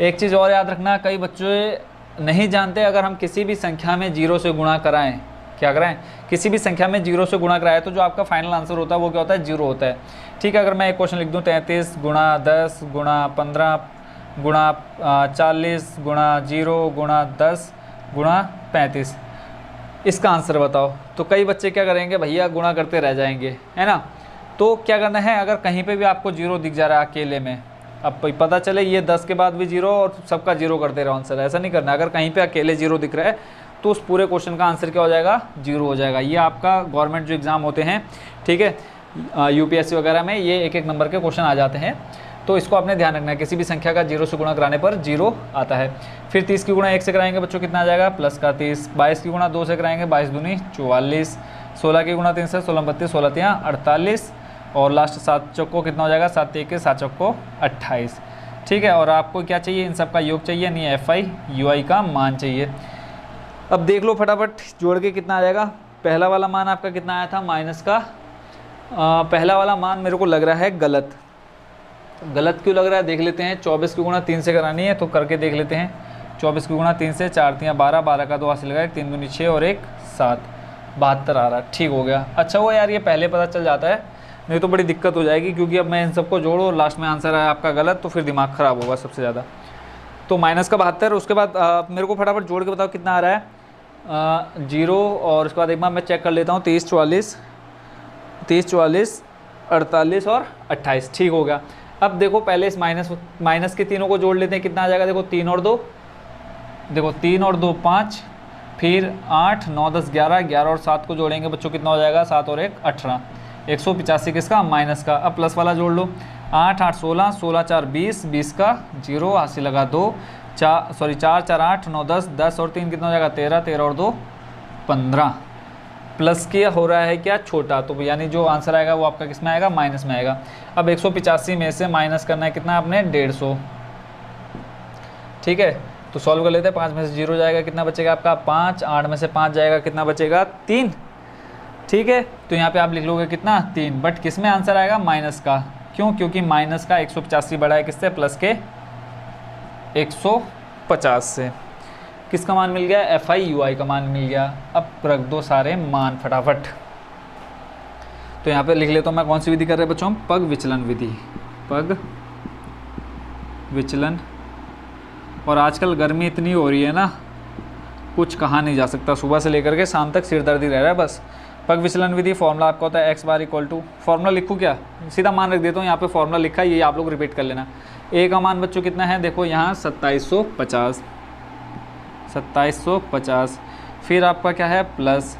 एक चीज़ और याद रखना, कई बच्चे नहीं जानते, अगर हम किसी भी संख्या में 0 से गुणा कराएं, क्या कराएं? किसी भी संख्या में 0 से गुणा कराएं तो जो आपका फाइनल आंसर होता है वो क्या होता है? 0 होता है। ठीक है, अगर मैं एक क्वेश्चन लिख दूँ 33 गुणा 10 गुणा 15 गुणा 40 गुणा 0 गुणा 10 गुणा 35, इसका आंसर बताओ, तो कई बच्चे क्या करेंगे? भैया गुणा करते रह जाएंगे, है ना। तो क्या करना है, अगर कहीं पे भी आपको 0 दिख जा रहा है अकेले में, अब पता चले ये 10 के बाद भी 0 और सबका 0 करते रहो आंसर, ऐसा नहीं करना। अगर कहीं पे अकेले 0 दिख रहा है तो उस पूरे क्वेश्चन का आंसर क्या हो जाएगा? 0 हो जाएगा। ये आपका गवर्नमेंट जो एग्ज़ाम होते हैं, ठीक है, यूपीएससी वगैरह में ये एक नंबर के क्वेश्चन आ जाते हैं, तो इसको आपने ध्यान रखना है, किसी भी संख्या का 0 से गुणा कराने पर 0 आता है। फिर 30 की गुणा 1 से कराएंगे बच्चों, कितना आ जाएगा? प्लस का 30। 22 की गुणा 2 से कराएंगे, 22 दूनी 44। 16 की गुणा 3 से 16 32, 16 तियाँ 48, और लास्ट 7 चौको कितना हो जाएगा? 7 1 7 चौको 28। ठीक है, और आपको क्या चाहिए? इन सब का योग चाहिए, नहीं एफ आई यू आई का मान चाहिए। अब देख लो फटाफट जोड़ के कितना आ जाएगा। पहला वाला मान आपका कितना आया था? माइनस का पहला वाला मान मेरे को लग रहा है गलत। गलत क्यों लग रहा है देख लेते हैं। 24 की गुणा 3 से करानी है तो करके देख लेते हैं। 24 की गुणा 3 से 4 तियाँ 12, 12 का 2 हासिल लगाए, 3 दूनी 6 और 1 7, 72 आ रहा। ठीक हो गया। अच्छा हुआ यार ये पहले पता चल जाता है, नहीं तो बड़ी दिक्कत हो जाएगी, क्योंकि अब मैं इन सबको जोड़ो और लास्ट में आंसर आया आपका गलत तो फिर दिमाग ख़राब होगा सबसे ज़्यादा। तो माइनस का 72, उसके बाद मेरे को फटाफट जोड़ के बताओ कितना आ रहा है। 0 और उसके बाद एक बार मैं चेक कर लेता हूँ। 30 44 48 और 28। ठीक हो गया। अब देखो पहले इस माइनस के तीनों को जोड़ लेते हैं, कितना आ जाएगा। देखो 3 और 2, देखो 3 और 2 5, फिर 8 9 10 11, 11 और 7 को जोड़ेंगे बच्चों, कितना हो जाएगा। 7 और 1 18, 185 किसका? माइनस का। अब प्लस वाला जोड़ लो। 8 8 16, 16 4 20, 20 का 0 हासिल लगा 2, 4 4 8 9 10, 10 और 3 कितना हो जाएगा। 13, 13 और 2 15। प्लस किया हो रहा है क्या? छोटा, तो यानी जो आंसर आएगा वो आपका किस में आएगा? माइनस में आएगा। अब 185 में से माइनस करना है कितना आपने? 150। ठीक है, तो सॉल्व कर लेते हैं। 5 में से 0 जाएगा, कितना बचेगा आपका? 5। 8 में से 5 जाएगा, कितना बचेगा? 3। ठीक है, तो यहाँ पे आप लिख लोगे कितना? 3। बट किस में आंसर आएगा? माइनस का। क्यों? क्योंकि माइनस का 185 बड़ा है किससे? प्लस के 150 से। किसका मान मिल गया? एफ आई यू आई का मान मिल गया। अब रख दो सारे मान फटाफट। तो यहाँ पे लिख लेता हूँ मैं, कौन सी विधि कर रहे हैं बच्चों? पग विचलन विधि। पग विचलन। और आजकल गर्मी इतनी हो रही है ना, कुछ कहा नहीं जा सकता, सुबह से लेकर के शाम तक सिर दर्द ही रह रहा है बस। पग विचलन विधि फॉर्मूला आपका होता है x bar equal to, formula लिखूँ क्या? सीधा मान रख देता हूँ, यहाँ पे फॉर्मूला लिखा है, ये आप लोग रिपीट कर लेना। ए का मान बच्चों कितना है? देखो यहाँ 2750, 2750। फिर आपका क्या है? प्लस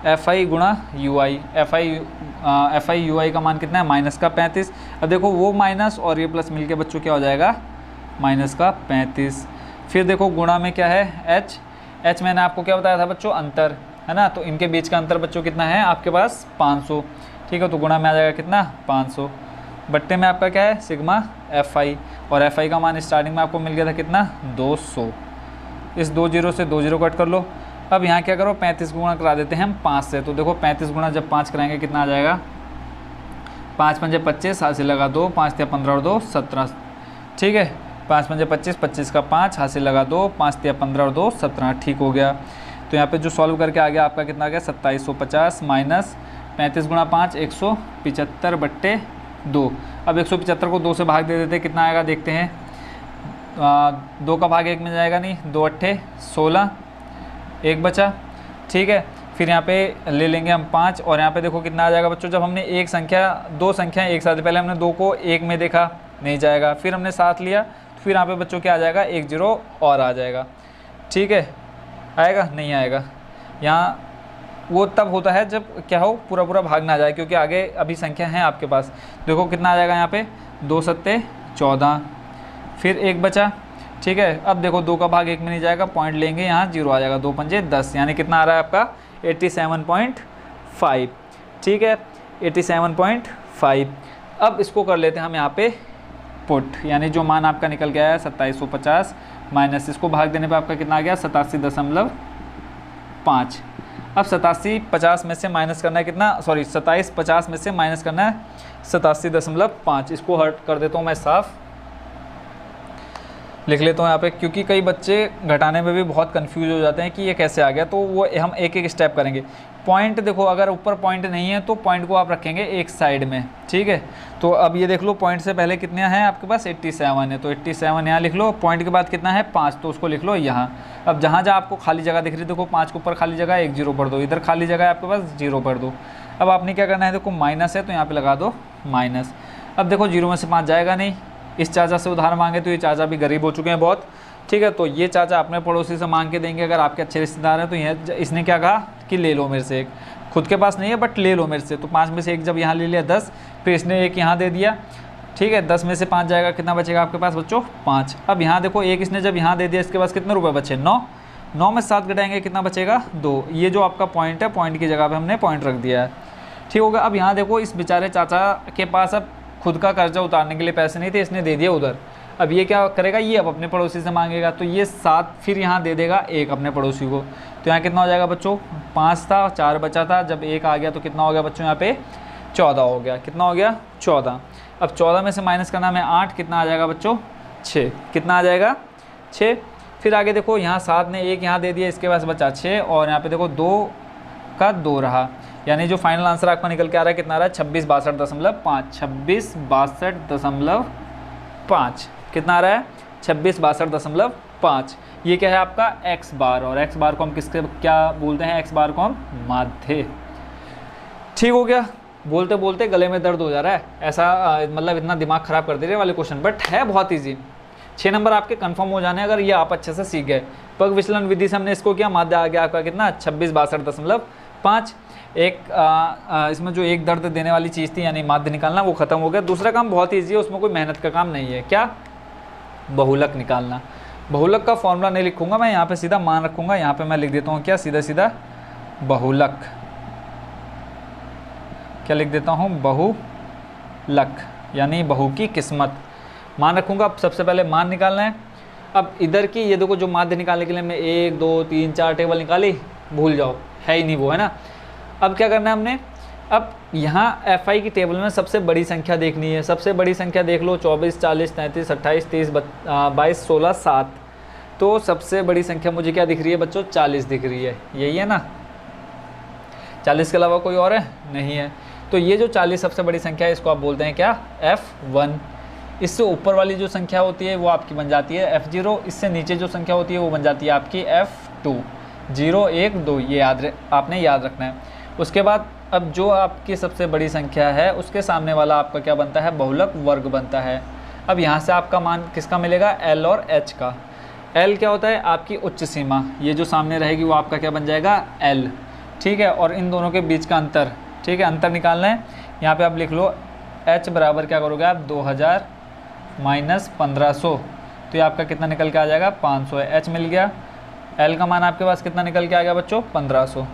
एफ आई गुणा U I. F I U I का मान कितना है? माइनस का 35। अब देखो वो माइनस और ये प्लस मिलके बच्चों क्या हो जाएगा? माइनस का 35। फिर देखो गुणा में क्या है? एच। एच मैंने आपको क्या बताया था बच्चों? अंतर, है ना। तो इनके बीच का अंतर बच्चों कितना है आपके पास? 500। ठीक है, तो गुणा में आ जाएगा कितना? 500। बट्टे में आपका क्या है? सिग्मा एफ आई, और एफ आई का मान स्टार्टिंग में आपको मिल गया था कितना? 200। इस 2 0 से 2 0 कट कर लो। अब यहाँ क्या करो? 35 गुणा करा देते हैं हम 5 से। तो देखो 35 गुणा जब 5 कराएंगे कितना आ जाएगा? 5 पंजे 25, हासिल लगा 2, 5 या 15 और 2 17। ठीक है, 5 पंजे 25, 25 का 5, हासिल लगा 2, 5 या 15 और 2 17। ठीक हो गया। तो यहाँ पे जो सॉल्व करके आ गया आपका कितना आ गया? 2750 माइनस 35 गुणा 5 175 बट्टे 2। अब 175 को 2 से भाग दे देते, कितना आएगा देखते हैं। 2 का भाग 1 में जाएगा नहीं, 2 अट्ठे 16, 1 बचा। ठीक है, फिर यहाँ पे ले लेंगे हम 5 और यहाँ पे देखो कितना आ जाएगा बच्चों। जब हमने एक संख्या दो संख्या एक साथ, पहले हमने 2 को 1 में देखा, नहीं जाएगा, फिर हमने 7 लिया, तो फिर यहाँ पे बच्चों क्या आ जाएगा, 1 0 और आ जाएगा। ठीक है, आएगा नहीं आएगा। यहाँ वो तब होता है जब क्या हो, पूरा पूरा भाग ना जाए, क्योंकि आगे अभी संख्या है आपके पास। देखो कितना आ जाएगा यहाँ पे, 2 सत्ते 14, फिर 1 बचा। ठीक है, अब देखो 2 का भाग 1 में नहीं जाएगा, पॉइंट लेंगे, यहाँ 0 आ जाएगा, 2 पंजे 10, यानी कितना आ रहा है आपका 87.5। ठीक है, 87.5। अब इसको कर लेते हैं हम यहाँ पे पुट, यानी जो मान आपका निकल गया है 2750 माइनस इसको भाग देने पे आपका कितना आ गया 87.5। अब 8750 में से माइनस करना है कितना, सॉरी 2750 में से माइनस करना है 87.5। इसको हट कर देता हूँ मैं, साफ लिख लेता हूँ यहाँ पे, क्योंकि कई बच्चे घटाने में भी बहुत कंफ्यूज हो जाते हैं कि ये कैसे आ गया। तो वो हम एक एक स्टेप करेंगे। पॉइंट देखो, अगर ऊपर पॉइंट नहीं है तो पॉइंट को आप रखेंगे एक साइड में। ठीक है, तो अब ये देख लो, पॉइंट से पहले कितने हैं आपके पास 87 है, तो 87 यहाँ लिख लो। पॉइंट के बाद कितना है 5, तो उसको लिख लो यहाँ। अब जहाँ जहाँ आपको खाली जगह दिख रही है, देखो 5 के ऊपर खाली जगह 1 0 भर दो, इधर खाली जगह है आपके पास 0 भर दो। अब आपने क्या करना है, देखो माइनस है तो यहाँ पर लगा दो माइनस। अब देखो 0 में से 5 जाएगा नहीं, इस चाचा से उधार मांगे तो ये चाचा भी गरीब हो चुके हैं बहुत। ठीक है, तो ये चाचा अपने पड़ोसी से मांग के देंगे, अगर आपके अच्छे रिश्तेदार हैं तो यह इसने क्या कहा कि ले लो मेरे से एक, खुद के पास नहीं है बट ले लो मेरे से। तो 5 में से 1 जब यहाँ ले लिया 10, फिर इसने 1 यहाँ दे दिया। ठीक है, 10 में से 5 जाएगा, कितना बचेगा आपके पास बच्चों 5। अब यहाँ देखो 1 इसने जब यहाँ दे दिया, इसके पास कितने रुपये बचे 9। 9 में 7 घटाएंगे, कितना बचेगा 2। ये जो आपका पॉइंट है, पॉइंट की जगह पर हमने पॉइंट रख दिया है। ठीक होगा। अब यहाँ देखो इस बेचारे चाचा के पास अब खुद का कर्जा उतारने के लिए पैसे नहीं थे, इसने दे दिया उधर। अब ये क्या करेगा, ये अब अपने पड़ोसी से मांगेगा, तो ये 7 फिर यहाँ दे देगा 1 अपने पड़ोसी को। तो यहाँ कितना हो जाएगा बच्चों, 5 था 4 बचा था, जब 1 आ गया तो कितना हो गया बच्चों यहाँ पे 14 हो गया। कितना हो गया 14। अब 14 में से माइनस करना है 8, कितना आ जाएगा बच्चों 6। कितना आ जाएगा 6। फिर आगे देखो यहाँ 7 ने 1 यहाँ दे दिया, इसके पास बचा 6, और यहाँ पे देखो 2 का 2 रहा, यानी जो फाइनल आंसर आपका निकल के आ रहा है कितना आ रहा है 2662.5। 2662.5 कितना आ रहा है 2662.5। ये क्या है आपका x बार, और x बार को हम किसके क्या बोलते हैं, x बार को हम माध्य। ठीक हो गया। बोलते बोलते गले में दर्द हो जा रहा है, ऐसा मतलब इतना दिमाग खराब कर दे रहे वाले क्वेश्चन, बट है बहुत ईजी। 6 नंबर आपके कंफर्म हो जाने अगर ये आप अच्छे से सीख गए। पग विचलन विधि से हमने इसको किया, माध्य आ गया आपका कितना 2662.5। एक इसमें जो एक दर्द देने वाली चीज़ थी यानी माध्य निकालना, वो खत्म हो गया। दूसरा काम बहुत ईजी है, उसमें कोई मेहनत का काम नहीं है। क्या, बहुलक निकालना। बहुलक का फॉर्मूला नहीं लिखूंगा मैं, यहाँ पे सीधा मान रखूंगा, यहाँ पे मैं लिख देता हूँ क्या, सीधा सीधा बहुलक। क्या लिख देता हूँ, बहुलक, यानी बहू की किस्मत। मान रखूंगा। अब सबसे पहले मान निकालना है। अब इधर की ये देखो, जो माध्य निकालने के लिए हमने 1 2 3 4 टेबल निकाली, भूल जाओ, है ही नहीं वो, है ना। अब क्या करना है हमने, अब यहाँ FI की टेबल में सबसे बड़ी संख्या देखनी है। सबसे बड़ी संख्या देख लो, 24 40 33 28 30 22 16 7। तो सबसे बड़ी संख्या मुझे क्या दिख रही है बच्चों, 40 दिख रही है, यही है ना। 40 के अलावा कोई और है नहीं है। तो ये जो 40 सबसे बड़ी संख्या है, इसको आप बोलते हैं क्या, F1। इससे ऊपर वाली जो संख्या होती है वो आपकी बन जाती है F0। इससे नीचे जो संख्या होती है वो बन जाती है आपकी F2। 0 1 2 ये आपने याद रखना है। उसके बाद अब जो आपकी सबसे बड़ी संख्या है उसके सामने वाला आपका क्या बनता है, बहुलक वर्ग बनता है। अब यहाँ से आपका मान किसका मिलेगा, L और H का। L क्या होता है, आपकी उच्च सीमा, ये जो सामने रहेगी वो आपका क्या बन जाएगा, L। ठीक है, और इन दोनों के बीच का अंतर, ठीक है, अंतर निकालना है। यहाँ पे आप लिख लो H बराबर क्या करोगे आप, 2000 माइनस 1500, तो ये आपका कितना निकल के आ जाएगा, 500 है। H मिल गया। L का मान आपके पास कितना निकल के आ गया बच्चों, 1500।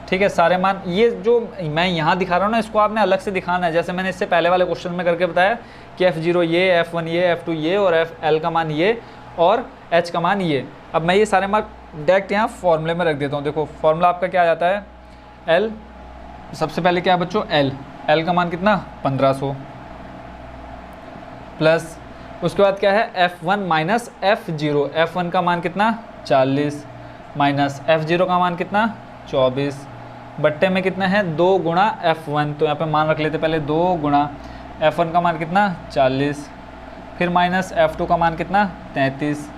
ठीक है, सारे मान ये जो मैं यहाँ दिखा रहा हूँ ना, इसको आपने अलग से दिखाना है। जैसे मैंने इससे पहले वाले क्वेश्चन में करके बताया कि F0 ये, F1 ये, F2 ये, और L का मान ये, और H का मान ये। अब मैं ये सारे मान डायरेक्ट यहाँ फॉर्मूले में रख देता हूँ। देखो फॉर्मूला आपका क्या आ जाता है, L, सबसे पहले क्या है बच्चों, L का मान कितना, 1500, प्लस उसके बाद क्या है, F1 माइनस F0। F1 का मान कितना, 40, माइनस F0 का मान कितना, 24, बट्टे में कितना है, 2 गुणा F1। तो यहाँ पे मान रख लेते पहले, 2 गुणा F1 का मान कितना, 40, फिर माइनस F2 का मान कितना, 33,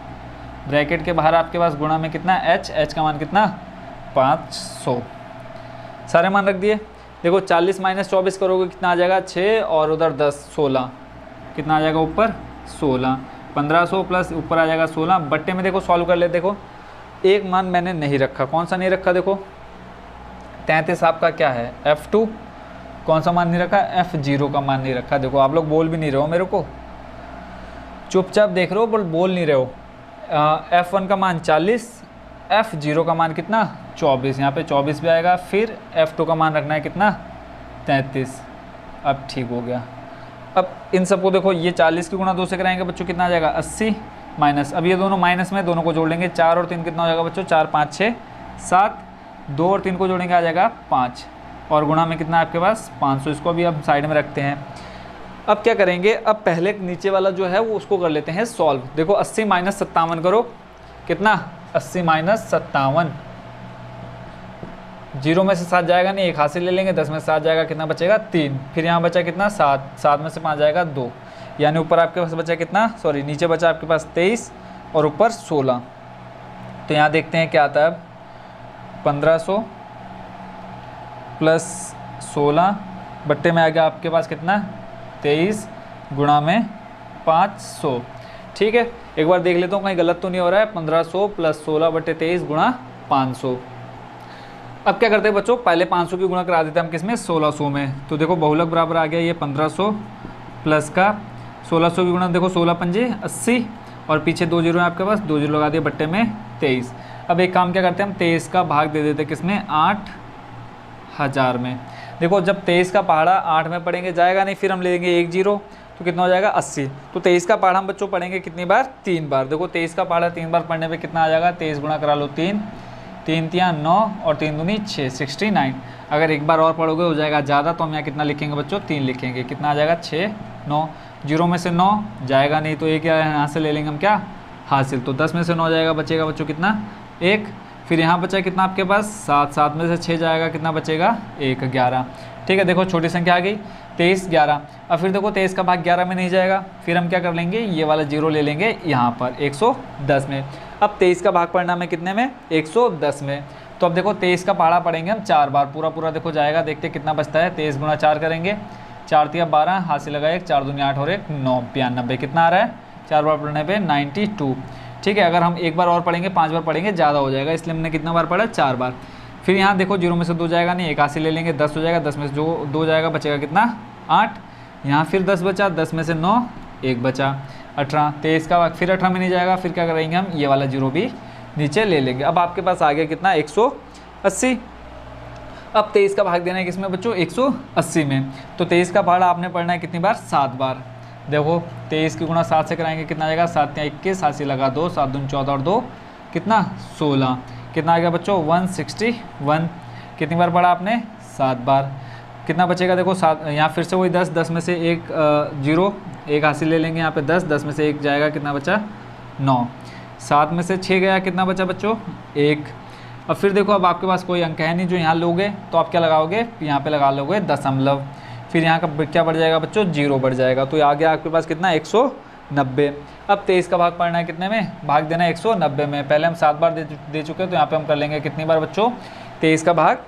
ब्रैकेट के बाहर आपके पास गुणा में कितना H का मान कितना, 500। सारे मान रख दिए। देखो 40 माइनस 24 करोगे कितना आ जाएगा 6 और उधर 10 16, कितना आ जाएगा ऊपर 16, 1500 प्लस ऊपर आ जाएगा 16 बट्टे में। देखो सॉल्व कर ले। देखो एक मान मैंने नहीं रखा, कौन सा नहीं रखा, देखो 33 आपका क्या है F2, कौन सा मान नहीं रखा, F0 का मान नहीं रखा। देखो आप लोग बोल भी नहीं रहे हो मेरे को, चुपचाप देख रहे हो, बोल नहीं रहे हो। F1 का मान 40, F0 का मान कितना 24, यहाँ पे 24 भी आएगा। फिर F2 का मान रखना है कितना 33। अब ठीक हो गया। अब इन सबको देखो, ये 40 की गुणा 2 से कराएंगे बच्चों, कितना आ जाएगा 80 माइनस, अब ये दोनों माइनस में, दोनों को जोड़ लेंगे, 4 और 3 कितना हो जाएगा बच्चों 4 5 6 7, 2 और 3 को जोड़ेंगे आ जाएगा 5, और गुणा में कितना है आपके पास 500। इसको भी अब साइड में रखते हैं। अब क्या करेंगे, अब पहले नीचे वाला जो है वो उसको कर लेते हैं सॉल्व। देखो 80 माइनस 57 करो, कितना 80 माइनस 57, 0 में से 7 जाएगा नहीं, 1 हाथ से ले लेंगे, 10 में से 7 जाएगा, कितना बचेगा 3, फिर यहाँ बचा कितना 7, 7 में से 5 जाएगा 2, यानी ऊपर आपके पास बचा कितना, सॉरी नीचे बचा आपके पास 23 और ऊपर 16। तो यहाँ देखते हैं क्या आता है अब, 1500 प्लस 16 बट्टे में आ गया आपके पास कितना 23 गुणा में 500। ठीक है, एक बार देख लेता हूँ कहीं गलत तो नहीं हो रहा है। 1500 प्लस 16 बट्टे 23 गुणा 500। अब क्या करते हैं बच्चों, पहले 500 की गुणा करा देते हैं हम किसमें 1600 में। तो देखो बहुलक बराबर आ गया ये 1500 प्लस का 1600 की गुणा, देखो 16 पंजे 80 और पीछे 2 जीरो है आपके पास, 2 जीरो लगा दिए बट्टे में 23। अब एक काम क्या करते हैं हम 23 का भाग दे देते हैं किसमें 8000 में। देखो जब 23 का पहाड़ा 8 में पढ़ेंगे जाएगा नहीं, फिर हम ले लेंगे 1 जीरो, तो कितना हो जाएगा 80। तो 23 का पहाड़ा हम बच्चों पढ़ेंगे कितनी बार 3 बार। देखो 23 का पहाड़ा 3 बार पढ़ने पे कितना आ जाएगा, 23 गुणा करा लो 3, 3 तियाँ 9 और 3 दूनी 6, 69। अगर एक बार और पढ़ोगे हो जाएगा ज़्यादा, तो हम यहाँ कितना लिखेंगे बच्चों 3 लिखेंगे, कितना आ जाएगा 6 9, जीरो में से 9 जाएगा नहीं, तो एक यहाँ से ले लेंगे हम क्या हासिल, तो 10 में से 9 जाएगा, बचेगा बच्चों कितना 1। फिर यहाँ बचा कितना आपके पास 7, 7 में से 6 जाएगा, कितना बचेगा 1 11। ठीक है, देखो छोटी संख्या आ गई 23 11। अब फिर देखो 23 का भाग 11 में नहीं जाएगा, फिर हम क्या कर लेंगे ये वाला जीरो ले लेंगे यहाँ पर 110 में। अब 23 का भाग पढ़ना में कितने में 110 में। तो अब देखो 23 का पहाड़ा पढ़ेंगे हम 4 बार, पूरा पूरा देखो जाएगा, देखते कितना बचता है। 23 गुणा 4 करेंगे, 4 तिया 12, हाथ से लगा 1, 4 दूनी 8 और 1 9, 92, कितना आ रहा है 4 बार पढ़ने पे 92। ठीक है, अगर हम एक बार और पढ़ेंगे 5 बार पढ़ेंगे ज़्यादा हो जाएगा, इसलिए हमने कितना बार पढ़ा 4 बार। फिर यहाँ देखो जीरो में से 2 जाएगा नहीं, 1 हाथ से ले लेंगे, 10 हो जाएगा, 10 में से जो 2 जाएगा बचेगा कितना 8। यहाँ फिर 10 बचा, 10 में से 9 1 बचा 18। 23 का भाग फिर 18 में नहीं जाएगा, फिर क्या करेंगे हम ये वाला जीरो भी नीचे ले लेंगे। अब आपके पास आ गया कितना 180। अब 23 का भाग देना है किसमें बच्चों 180 में। तो 23 का भाड़ा आपने पढ़ना है कितनी बार 7 बार। देखो 23 की गुणा 7 से कराएंगे, कितना आ जाएगा 7 या 21, 7 से लगा 2, 7 दूनी 14 और 2 कितना 16, कितना आ गया बच्चों 161। कितनी बार पढ़ा आपने 7 बार। कितना बचेगा देखो 7, यहाँ फिर से वही 10, 10 में से 1 जीरो, 1 हासिल ले लेंगे यहाँ पे 10, 10 में से 1 जाएगा, कितना बचा 9, 7 में से 6 गया, कितना बचा बच्चों 1। अब फिर देखो अब आपके पास कोई अंक है नहीं जो यहाँ लोगे, तो आप क्या लगाओगे यहाँ पे लगा लोगे दशमलव, फिर यहाँ का क्या बढ़ जाएगा बच्चों 0 बढ़ जाएगा, तो आ गया आपके पास कितना 190। अब 23 का भाग पढ़ना है कितने में, भाग देना है 190 में। पहले हम 7 बार दे चुके हैं, तो यहाँ पे हम कर लेंगे कितनी बार बच्चों 23 का भाग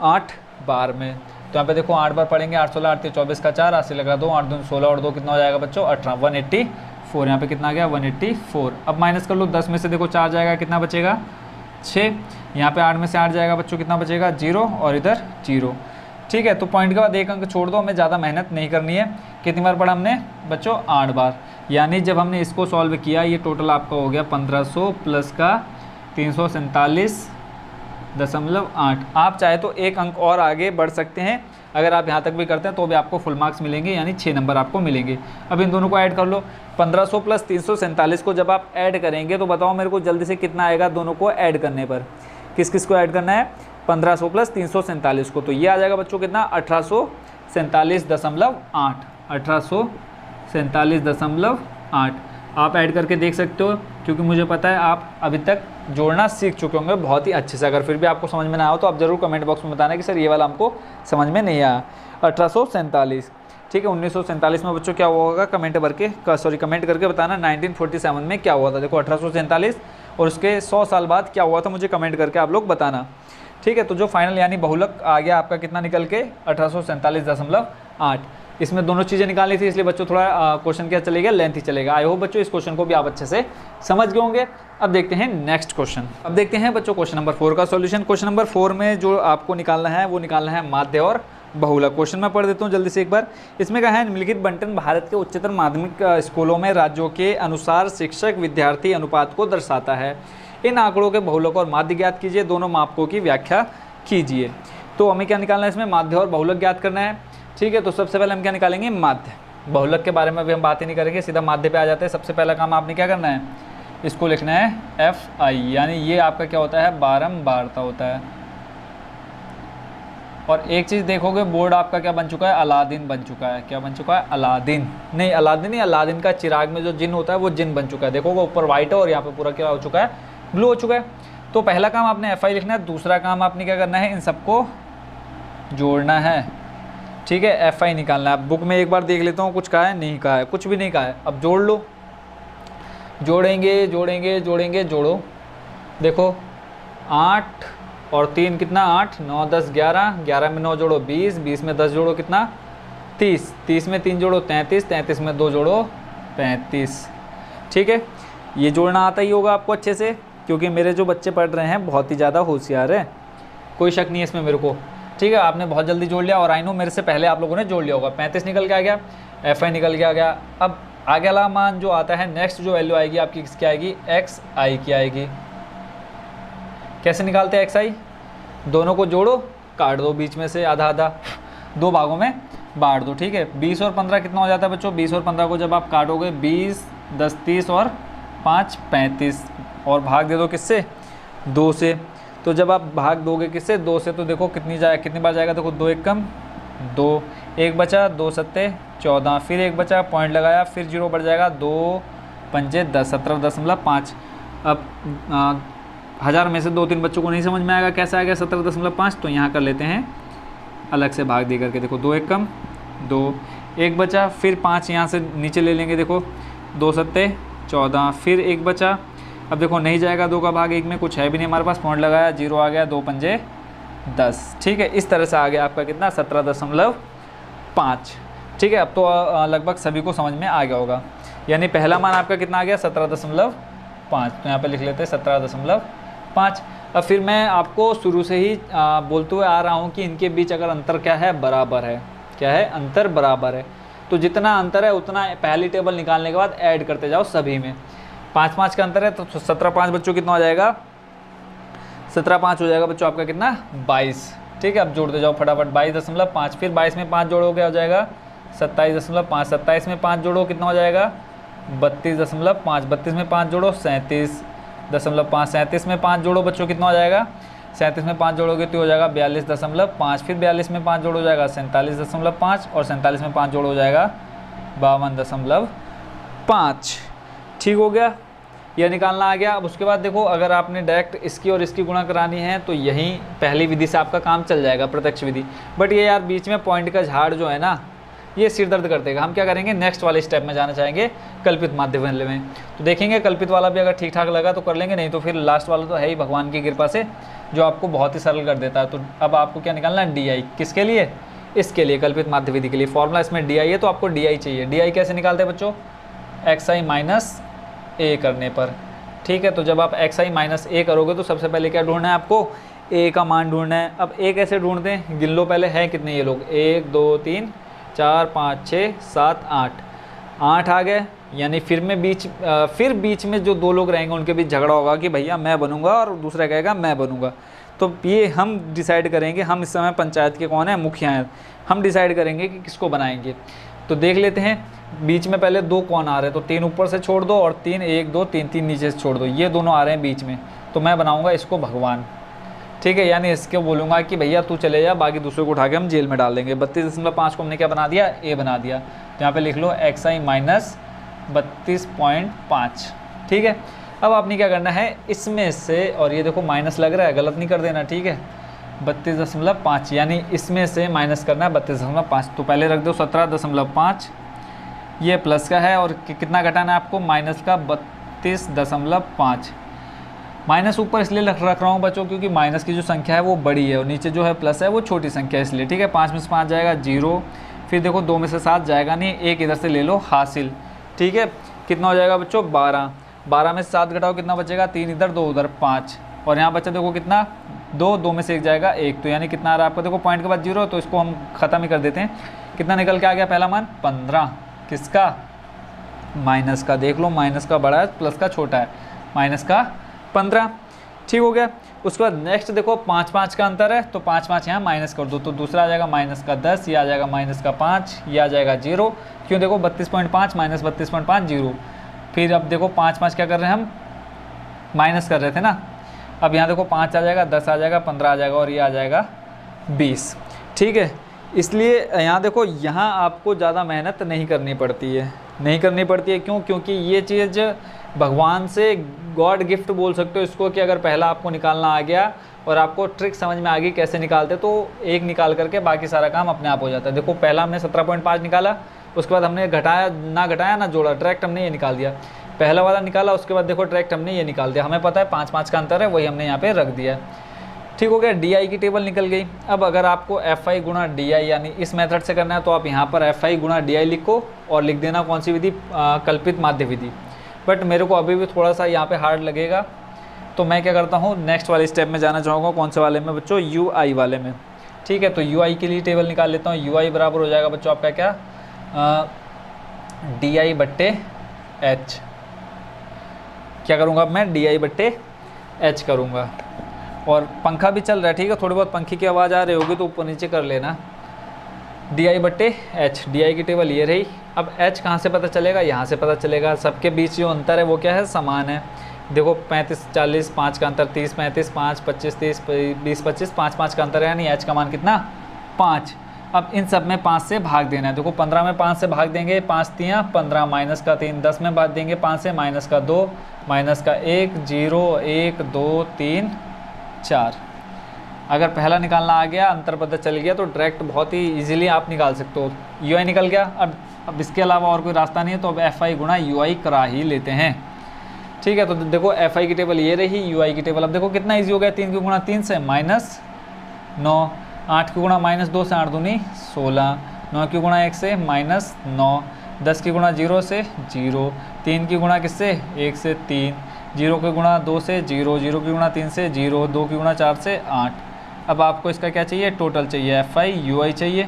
8 बार में। तो यहाँ पे देखो 8 बार पढ़ेंगे, 8 16 8 24 का 4, 8 से लगा 2, 8 2 16 और 2 कितना हो जाएगा बच्चों 18, 184। यहाँ पे कितना आ गया 184। अब माइनस कर लो, 10 में से देखो 4 जाएगा, कितना बचेगा 6। यहाँ पे 8 में से 8 जाएगा बच्चों, कितना बचेगा 0 और इधर 0। ठीक है, तो पॉइंट के बाद एक अंक छोड़ दो, हमें ज़्यादा मेहनत नहीं करनी है। कितनी बार पढ़ा हमने बच्चों 8 बार, यानी जब हमने इसको सॉल्व किया ये टोटल आपका हो गया 1500 प्लस का 347.8। आप चाहे तो एक अंक और आगे बढ़ सकते हैं, अगर आप यहाँ तक भी करते हैं तो भी आपको फुल मार्क्स मिलेंगे, यानी 6 नंबर आपको मिलेंगे। अब इन दोनों को ऐड कर लो, 1500 प्लस 347 को जब आप ऐड करेंगे तो बताओ मेरे को जल्दी से कितना आएगा दोनों को ऐड करने पर। किस किस को ऐड करना है 1500 प्लस 347 को, तो ये आ जाएगा बच्चों कितना 1847.8, 1847.8। आप ऐड करके देख सकते हो, क्योंकि मुझे पता है आप अभी तक जोड़ना सीख चुके होंगे बहुत ही अच्छे से। अगर फिर भी आपको समझ में ना आया तो आप ज़रूर कमेंट बॉक्स में बताना कि सर ये वाला हमको समझ में नहीं आया। 1847, ठीक है। 1947 में बच्चों क्या हुआ होगा कमेंट करके बताना 1947 में क्या हुआ था। देखो 1847 और उसके 100 साल बाद क्या हुआ था मुझे कमेंट करके आप लोग बताना, ठीक है। तो जो फाइनल यानी बहुलक आ गया आपका कितना निकल के 1847.8। इसमें दोनों चीज़ें निकालनी थी, इसलिए बच्चों थोड़ा क्वेश्चन क्या चलेगा, लेंथ ही चलेगा। आई होप बच्चों इस क्वेश्चन को भी आप अच्छे से समझ गए होंगे। अब देखते हैं नेक्स्ट क्वेश्चन। अब देखते हैं बच्चों क्वेश्चन नंबर 4 का सॉल्यूशन। क्वेश्चन नंबर 4 में जो आपको निकालना है वो निकालना है माध्य और बहुलक। क्वेश्चन मैं पढ़ देता हूँ जल्दी से एक बार। इसमें कहा है निम्नलिखित बंटन भारत के उच्चतर माध्यमिक स्कूलों में राज्यों के अनुसार शिक्षक विद्यार्थी अनुपात को दर्शाता है। इन आंकड़ों के बहुलक और माध्य ज्ञात कीजिए, दोनों मापकों की व्याख्या कीजिए। तो हमें क्या निकालना है इसमें, माध्य और बहुलक ज्ञात करना है। ठीक है, तो सबसे पहले हम क्या निकालेंगे, माध्य। बहुलक के बारे में भी हम बात ही नहीं करेंगे, सीधा माध्य पे आ जाते हैं। सबसे पहला काम आपने क्या करना है, इसको लिखना है FI, यानी ये आपका क्या होता है, बारंबारता होता है। और एक चीज़ देखोगे, बोर्ड आपका क्या बन चुका है, अलादीन बन चुका है। क्या बन चुका है, अलादीन नहीं, अलादीन नहीं, अलादीन का चिराग में जो जिन होता है वो जिन बन चुका है। देखोगे ऊपर वाइट है और यहाँ पे पूरा क्या हो चुका है, ब्लू हो चुका है। तो पहला काम आपने FI लिखना है। दूसरा काम आपने क्या करना है, इन सबको जोड़ना है। ठीक है, FI निकालना है। बुक में एक बार देख लेता हूँ, कुछ कहा है, नहीं कहा है, कुछ भी नहीं कहा है। अब जोड़ लो, जोड़ेंगे जोड़ेंगे जोड़ेंगे, जोड़ो। देखो 8 और 3 कितना, 8, 9, 10, 11, 11 में 9 जोड़ो 20, 20 में 10 जोड़ो कितना, 30, 30 में 3 जोड़ो 33, 33 में 2 जोड़ो 35। ठीक है, ये जोड़ना आता ही होगा आपको अच्छे से, क्योंकि मेरे जो बच्चे पढ़ रहे हैं बहुत ही ज़्यादा होशियार है, कोई शक नहीं है इसमें मेरे को। ठीक है, आपने बहुत जल्दी जोड़ लिया और आई नो मेरे से पहले आप लोगों ने जोड़ लिया होगा। 35 निकल के आ गया, FI निकल के आ गया। अब आगे वाला मान जो आता है, नेक्स्ट जो वैल्यू आएगी आपकी किसकी आएगी, XI की आएगी। कैसे निकालते हैं XI, दोनों को जोड़ो, काट दो बीच में से आधा आधा, 2 भागों में बांट दो। ठीक है, 20 और 15 कितना हो जाता है बच्चों, 20 और 15 को जब आप काटोगे, 20, 10, 30 और 5, 35, और भाग दे दो किससे, 2 से। तो जब आप भाग दोगे किससे, 2 से, तो देखो कितनी बार जाएगा, देखो 2 एक कम 2, 1 बचा, 2 सत्ते 14, फिर 1 बचा, पॉइंट लगाया, फिर 0 बढ़ जाएगा, 2 पंजे 10, 17.5। अब 1000 में से 2-3 बच्चों को नहीं समझ में आएगा कैसे आएगा 17.5, तो यहाँ कर लेते हैं अलग से भाग दे करके। देखो 2 एक कम 2, 1 बचा, फिर 5 यहाँ से नीचे ले लेंगे, देखो 2 सत्ते 14, फिर 1 बचा। अब देखो नहीं जाएगा 2 का भाग 1 में, कुछ है भी नहीं हमारे पास, पॉइंट लगाया, 0 आ गया, 2 पंजे 10। ठीक है, इस तरह से आ गया आपका कितना, 17.5। ठीक है, अब तो लगभग सभी को समझ में आ गया होगा। यानी पहला मान आपका कितना आ गया, 17.5। तो यहाँ पे लिख लेते हैं 17.5। अब फिर मैं आपको शुरू से ही बोलते हुए आ रहा हूँ कि इनके बीच अगर अंतर क्या है, बराबर है। क्या है, अंतर बराबर है। तो जितना अंतर है उतना पहली टेबल निकालने के बाद ऐड करते जाओ सभी में। 5-5 का अंतर है, तो 17-5 बच्चों कितना हो जाएगा, 17-5 हो जाएगा बच्चों आपका कितना, 22। ठीक है, अब जोड़ते जाओ फटाफट, 22.5, फिर 22 में 5 जोड़ोगे हो जाएगा 27.5, 27 में 5 जोड़ो कितना हो जाएगा, 32.5, 32 में 5 जोड़ो 37.5, 37 में 5 जोड़ो बच्चों कितना हो जाएगा, 37 में 5 जोड़ोगे तो हो जाएगा 42.5, फिर 42 में 5 जोड़ो हो जाएगा 47.5, और 47 में 5 जोड़ो हो जाएगा 52.5। ठीक हो गया, यह निकालना आ गया। अब उसके बाद देखो, अगर आपने डायरेक्ट इसकी और इसकी गुणा करानी है तो यहीं पहली विधि से आपका काम चल जाएगा, प्रत्यक्ष विधि। बट ये यार बीच में पॉइंट का झाड़ जो है ना, ये सिर दर्द कर देगा। हम क्या करेंगे, नेक्स्ट वाले स्टेप में जाना चाहेंगे, कल्पित माध्य वाले में। तो देखेंगे कल्पित वाला भी अगर ठीक ठाक लगा तो कर लेंगे, नहीं तो फिर लास्ट वाला तो है ही भगवान की कृपा से, जो आपको बहुत ही सरल कर देता है। तो अब आपको क्या निकालना है, DI। किसके लिए, इसके लिए, कल्पित माध्य विधि के लिए। फॉर्मूला इसमें DI है, तो आपको DI चाहिए। DI कैसे निकालते हैं बच्चों, XI माइनस A करने पर। ठीक है, तो जब आप XI माइनस A करोगे तो सबसे पहले क्या ढूंढना है आपको, A का मान ढूंढना है। अब A कैसे ढूंढते हैं, गिन लो पहले, है कितने ये लोग, 1 2 3 4 5 6 7 8 आ गए। यानी फिर बीच में जो 2 लोग रहेंगे उनके बीच झगड़ा होगा कि भैया मैं बनूंगा और दूसरा कहेगा मैं बनूंगा। तो ये हम डिसाइड करेंगे, हम इस समय पंचायत के कौन है, मुखिया हैं, हम डिसाइड करेंगे कि किसको बनाएंगे। तो देख लेते हैं, बीच में पहले 2 कौन आ रहे हैं, तो 3 ऊपर से छोड़ दो और 3 1 2 3 3 नीचे से छोड़ दो, ये दोनों आ रहे हैं बीच में। तो मैं बनाऊंगा इसको भगवान। ठीक है, यानी इसके बोलूँगा कि भैया तू चले जा, बाकी दूसरे को उठा के हम जेल में डाल देंगे। 32.5 को हमने क्या बना दिया, A बना दिया। तो यहाँ पे लिख लो XI माइनस 32.5। ठीक है, अब आपने क्या करना है, इसमें से, और ये देखो माइनस लग रहा है, गलत नहीं कर देना। ठीक है, 32.5, यानी इसमें से माइनस करना है 32.5। तो पहले रख दो 17.5, ये प्लस का है, और कितना घटाना है आपको, माइनस का 32.5। माइनस ऊपर इसलिए रख रहा हूँ बच्चों क्योंकि माइनस की जो संख्या है वो बड़ी है और नीचे जो है प्लस है वो छोटी संख्या है, इसलिए। ठीक है, 5 में से 5 जाएगा 0, फिर देखो 2 में से 7 जाएगा नहीं, 1 इधर से ले लो हासिल। ठीक है, कितना हो जाएगा बच्चों 12, 12 में से 7 घटाओ कितना बचेगा, 3 इधर 2 उधर 5, और यहाँ बच्चा देखो कितना 2, 2 में से 1 जाएगा 1, तो यानी कितना आ रहा है आपका, देखो पॉइंट के बाद 0, तो इसको हम ख़त्म ही कर देते हैं। कितना निकल के आ गया पहला मान 15, किसका, माइनस का। देख लो माइनस का बड़ा है प्लस का छोटा है, माइनस का 15। ठीक हो गया। उसके बाद नेक्स्ट देखो 5 5 का अंतर है, तो 5 5 यहाँ माइनस कर दो, तो दूसरा आ जाएगा माइनस का 10, ये आ जाएगा माइनस का 5, ये आ जाएगा 0। क्यों, देखो 32.5 माइनस 32.5 0। फिर अब देखो 5 5 क्या कर रहे हैं हम, माइनस कर रहे थे ना, अब यहाँ देखो 5 आ जाएगा, 10 आ जाएगा, 15 आ जाएगा और ये आ जाएगा 20। ठीक है, इसलिए यहाँ देखो यहाँ आपको ज़्यादा मेहनत नहीं करनी पड़ती है, नहीं करनी पड़ती है। क्यों, क्योंकि ये चीज़ भगवान से गॉड गिफ्ट बोल सकते हो इसको, कि अगर पहला आपको निकालना आ गया और आपको ट्रिक समझ में आ गई कैसे निकालते, तो एक निकाल करके बाकी सारा काम अपने आप हो जाता है। देखो पहला हमने 17.5 निकाला, उसके बाद हमने घटाया ना जोड़ा, डायरेक्ट हमने ये निकाल दिया। पहला वाला निकाला, उसके बाद देखो डायरेक्ट हमने ये निकाल दिया। हमें पता है 5 5 का अंतर है, वही हमने यहाँ पे रख दिया। ठीक हो गया, डी की टेबल निकल गई। अब अगर आपको एफ आई गुणा डी आई यानी इस मेथड से करना है, तो आप यहाँ पर एफ आई गुणा डी आई लिखो और लिख देना कौन सी विधि, कल्पित माध्य विधि। बट मेरे को अभी भी थोड़ा सा यहाँ पे हार्ड लगेगा, तो मैं क्या करता हूँ नेक्स्ट वाले स्टेप में जाना चाहूँगा। कौन से वाले में बच्चों, यू आई वाले में। ठीक है, तो यू आई के लिए टेबल निकाल लेता हूँ। यू आई बराबर हो जाएगा बच्चों आपका क्या, डी आई बट्टे एच। क्या करूँगा अब मैं, डी आई बट्टे एच करूँगा। और पंखा भी चल रहा है, ठीक है, थोड़ी बहुत पंखे की आवाज़ आ रही होगी तो ऊपर नीचे कर लेना। डी आई बट्टे एच, डी आई की टेबल ये रही। अब एच कहाँ से पता चलेगा, यहाँ से पता चलेगा। सबके बीच जो अंतर है वो क्या है, समान है। देखो 35 40, 5 का अंतर 30 35, 5 25 30 20 25, 5 5 का अंतर है, यानी एच का मान कितना 5। अब इन सब में 5 से भाग देना है। देखो 15 में 5 से भाग देंगे, 5 3 15, माइनस का 3। 10 में भाग देंगे 5 से, माइनस का 2, माइनस का 1 0 1 2 3 4। अगर पहला निकालना आ गया, अंतर पता चल गया, तो डायरेक्ट बहुत ही इजीली आप निकाल सकते हो। यू आई निकल गया। अब इसके अलावा और कोई रास्ता नहीं है, तो अब एफ आई गुणा यू आई करा ही लेते हैं। ठीक है, तो देखो एफ आई की टेबल ये रही, यू आई की टेबल। अब देखो कितना ईजी हो गया, 3 की गुणा 3 से माइनस 9, 8 की गुणा माइनस 2 से 8 दूनी 16, 9 की गुणा 1 से माइनस 9, 10 की गुणा 0 से 0, 3 की गुणा किससे 1 से 3, 0 की गुणा 2 से 0, 0 की गुणा 3 से 0, 2 की गुणा 4 से 8। अब आपको इसका क्या चाहिए, टोटल चाहिए, एफ आई यू आई चाहिए।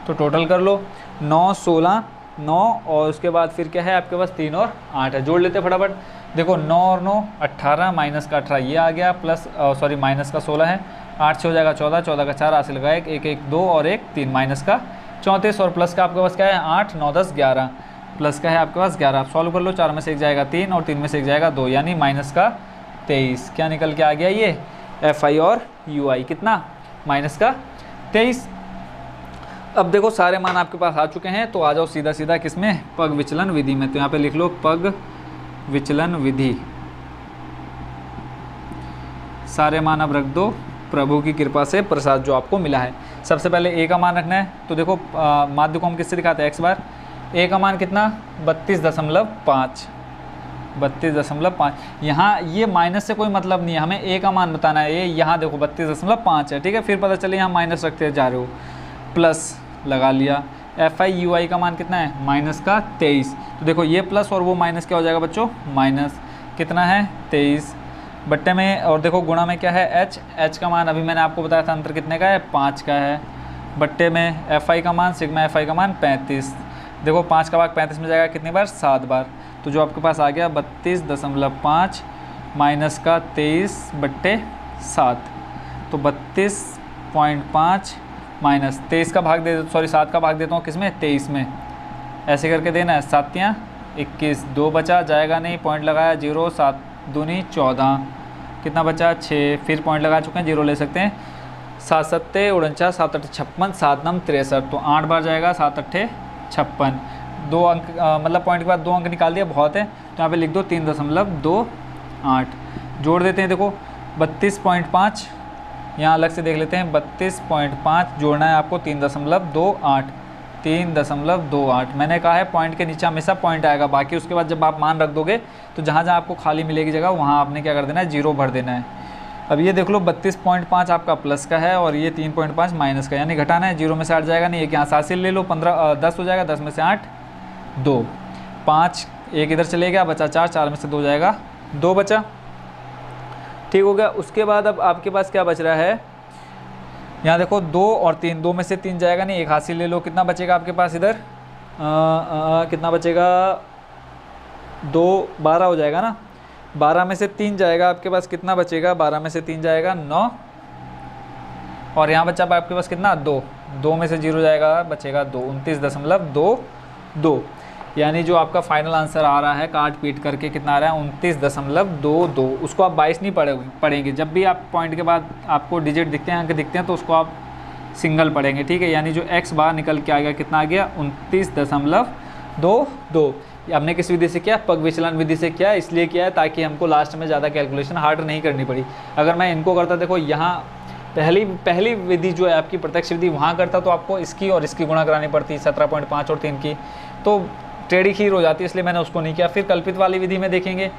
तो टोटल कर लो, 9 16 9 और उसके बाद फिर क्या है आपके पास 3 और 8 है। जोड़ लेते फटाफट। देखो 9 और 9 18, माइनस का 18 ये आ गया, प्लस सॉरी माइनस का 16 है, 8 से हो जाएगा 14, 14 का 4 हासिल लगा 1 1 2 और 1 3, माइनस का 34 और प्लस का आपके पास क्या है 8 9 10 11, प्लस का है आपके पास 11। आप सॉल्व कर लो, 4 में से 1 जाएगा 3 और 3 में से 1 जाएगा 2, यानी माइनस का 23। क्या निकल के आ गया ये एफ आई और यू आई, कितना माइनस का 23। अब देखो सारे मान आपके पास आ चुके हैं, तो आ जाओ सीधा सीधा किसमें, पग विचलन विधि में। तो यहाँ पे लिख लो पग विचलन विधि। सारे मान अब रख दो, प्रभु की कृपा से प्रसाद जो आपको मिला है। सबसे पहले ए का मान रखना है, तो देखो माध्य को हम किससे दिखाते हैं, एक्स बार। ए का मान कितना 32.5, 32.5। यहाँ ये माइनस से कोई मतलब नहीं है, हमें ए का मान बताना है। ए यहाँ देखो 32.5 है, ठीक है। फिर पता चले यहाँ माइनस रखते जा रहे हो, प्लस लगा लिया। एफ आई यू आई का मान कितना है माइनस का 23। तो देखो ये प्लस और वो माइनस क्या हो जाएगा बच्चों, माइनस कितना है 23 बट्टे में, और देखो गुणा में क्या है एच। एच का मान अभी मैंने आपको बताया था अंतर कितने का है 5 का है, बट्टे में एफ आई का मान सिग्मा एफ आई का मान 35। देखो 5 का भाग 35 में जाएगा कितनी बार 7 बार, तो जो आपके पास आ गया 32.5 माइनस का 23 बट्टे 7, तो 32.5 माइनस 23 का भाग दे, सॉरी 7 का भाग देता हूँ किसमें 23 में, ऐसे करके देना है। 7 या 21, 2 बचा जाएगा नहीं, पॉइंट लगाया 0, 7 दूनी 14, कितना बचा 6, फिर पॉइंट लगा चुके हैं 0 ले सकते हैं। 7 7 49, 7 8 56, 7 9 63, तो 8 बार जाएगा 7 8 56। 2 अंक मतलब पॉइंट के बाद 2 अंक निकाल दिया, बहुत है, तो यहाँ पे लिख दो 3.28। जोड़ देते हैं, देखो 32.5 यहाँ अलग से देख लेते हैं, 32.5 जोड़ना है आपको 3.28, 3.28। मैंने कहा है पॉइंट के नीचे हमेशा पॉइंट आएगा, बाकी उसके बाद जब आप मान रख दोगे तो जहाँ जहाँ आपको खाली मिलेगी जगह वहाँ आपने क्या कर देना है, 0 भर देना है। अब ये देख लो 32.5 आपका प्लस का है और ये 3.5 माइनस का, यानी घटाना है, 0 में से 8 जाएगा नहीं, एक यहाँ से ले लो, 10 हो जाएगा, 10 में से 8 2, 5 एक इधर चले गया, बचा 4, 4 में से 2 जाएगा, 2 बचा, ठीक हो गया। उसके बाद अब आपके पास क्या बच रहा है, यहाँ देखो 2 और 3, 2 में से 3 जाएगा नहीं, एक हासिल ले लो, कितना बचेगा आपके पास इधर, कितना बचेगा, 2 12 हो जाएगा ना, 12 में से 3 जाएगा आपके पास, कितना बचेगा, 12 में से 3 जाएगा 9, और यहाँ बचा आपके पास कितना 2, 2 में से 0 जाएगा, बचेगा 2, 29.22, यानी जो आपका फाइनल आंसर आ रहा है काट पीट करके कितना आ रहा है, 29.22। उसको आप 22 नहीं पढ़ेंगे, जब भी आप पॉइंट के बाद आपको डिजिट दिखते हैं, अंक दिखते हैं, तो उसको आप सिंगल पढ़ेंगे, ठीक है। यानी जो x बार निकल के आ गया, कितना आ गया, 29.22। हमने किस विधि से किया, पग विचलन विधि से किया, इसलिए किया है ताकि हमको लास्ट में ज़्यादा कैलकुलेशन हार्ड नहीं करनी पड़ी। अगर मैं इनको करता, देखो यहाँ पहली विधि जो है आपकी प्रत्यक्ष विधि, वहाँ करता तो आपको इसकी और इसकी गुणा करानी पड़ती, 17.5 और 3 की, तो टेढ़ी खीर हो जाती है, इसलिए मैंने उसको नहीं किया। फिर कल्पित वाली विधि में देखेंगे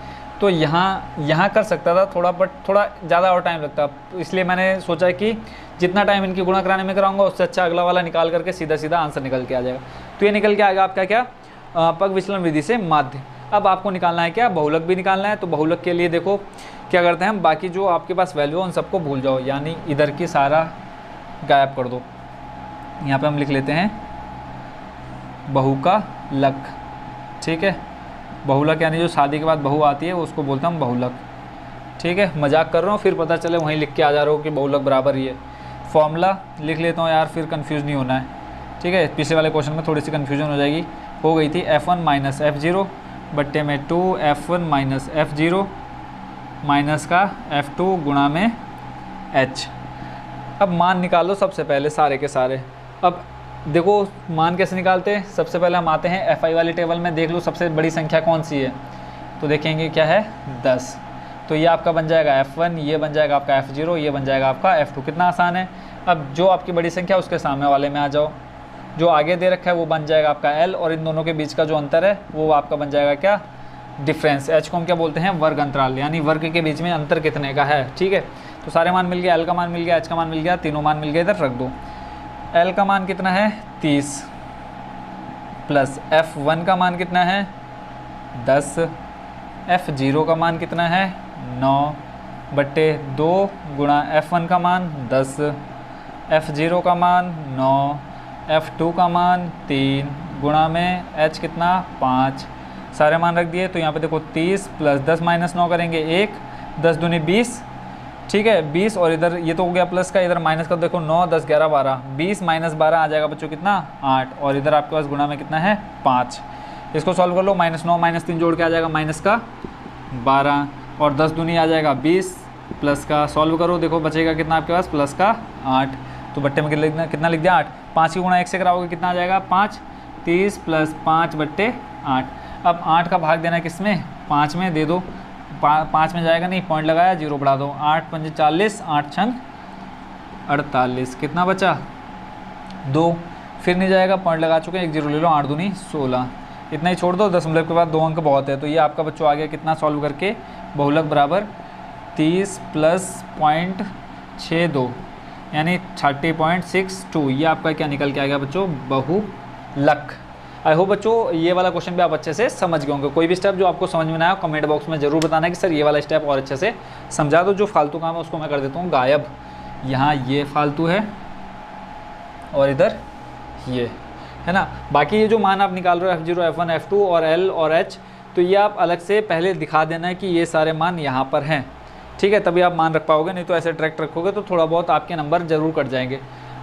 तो यहाँ कर सकता था थोड़ा, बट थोड़ा ज़्यादा और टाइम लगता, इसलिए मैंने सोचा कि जितना टाइम इनकी गुणा कराने में कराऊंगा उससे अच्छा अगला वाला निकाल करके सीधा सीधा आंसर निकल के आ जाएगा। तो ये निकल के आएगा आपका क्या, पग विचलन विधि से माध्य। अब आपको निकालना है क्या, बहुलक भी निकालना है। तो बहुलक के लिए देखो क्या करते हैं हम, बाकी जो आपके पास वैल्यू है उन सबको भूल जाओ, यानी इधर की सारा गायब कर दो। यहाँ पे हम लिख लेते हैं बहु का लक, ठीक है। बहुलक यानी जो शादी के बाद बहू आती है उसको बोलते हैं हम बहुलक, ठीक है। मजाक कर रहा हूँ, फिर पता चले वहीं लिख के आ जा रहा हो कि बहुलक बराबर ही है। फॉर्मूला लिख लेता हूँ यार, फिर कंफ्यूज नहीं होना है, ठीक है। पिछले वाले क्वेश्चन में थोड़ी सी कन्फ्यूजन हो जाएगी, हो गई थी f1 माइनस f0 बट्टे में 2f1 माइनस f0 माइनस का f2 गुणा में h। अब मान निकालो सबसे पहले सारे के सारे। अब देखो मान कैसे निकालते हैं, सबसे पहले हम आते हैं fi वाली टेबल में, देख लो सबसे बड़ी संख्या कौन सी है, तो देखेंगे क्या है 10, तो ये आपका बन जाएगा f1, ये बन जाएगा आपका f0, ये बन जाएगा आपका f2। कितना आसान है। अब जो आपकी बड़ी संख्या उसके सामने वाले में आ जाओ, जो आगे दे रखा है वो बन जाएगा आपका l, और इन दोनों के बीच का जो अंतर है वो आपका बन जाएगा क्या, डिफरेंस। h को हम क्या बोलते हैं, वर्ग अंतराल, यानी वर्ग के बीच में अंतर कितने का है, ठीक है। तो सारे मान मिल गया, l का मान मिल गया, h का मान मिल गया, तीनों मान मिल गए, इधर रख दो। l का मान कितना है 30 प्लस f1 का मान कितना है 10, f0 का मान कितना है 9 बट्टे 2 गुणा f1 का मान 10, f0 का मान 9, f2 का मान 3 गुणा में h कितना 5, सारे मान रख दिए। तो यहाँ पे देखो 30 प्लस 10 माइनस 9 करेंगे 1, 10 दूनी 20, ठीक है 20, और इधर ये तो हो गया प्लस का, इधर माइनस का देखो 9 10 11 12, 20 माइनस 12 आ जाएगा बच्चों कितना 8, और इधर आपके पास गुणा में कितना है 5। इसको सॉल्व कर लो, -9 -3 जोड़ के आ जाएगा माइनस का 12, और 10 दूनी आ जाएगा 20, प्लस का सॉल्व करो, देखो बचेगा कितना आपके पास प्लस का 8। तो बट्टे में कितना लिख दिया 8, 5 की गुणा 1 से कराओगे कितना आ जाएगा 5, 30 प्लस 5 बट्टे 8। अब 8 का भाग देना किस में, 5 में दे दो, 5 में जाएगा नहीं, पॉइंट लगाया 0 बढ़ा दो, 8 पंजे 40, 8 छंग 48, कितना बचा 2, फिर नहीं जाएगा, पॉइंट लगा चुके हैं, 1 0 ले लो, 8 दूनी 16, इतना ही छोड़ दो, दशमलव के बाद 2 अंक बहुत है। तो ये आपका बच्चों आ गया कितना सॉल्व करके, बहुलक बराबर 30 प्लस 0.62 यानी 30.62, ये आपका क्या निकल के आ गया बच्चों, बहुलक। आई होप बच्चों ये वाला क्वेश्चन भी आप अच्छे से समझ गए होंगे। कोई भी स्टेप जो आपको समझ में ना आया कमेंट बॉक्स में ज़रूर बताना कि सर ये वाला स्टेप और अच्छे से समझा दो। जो फालतू काम है उसको मैं कर देता हूँ गायब, यहाँ ये फालतू है और इधर ये है ना। बाकी ये जो मान आप निकाल रहे हो f0 f1 f2 और l और h, तो ये आप अलग से पहले दिखा देना कि ये सारे मान यहाँ पर हैं, ठीक है, तभी आप मान रख पाओगे, नहीं तो ऐसे डायरेक्ट रखोगे तो थोड़ा बहुत आपके नंबर जरूर कट जाएंगे।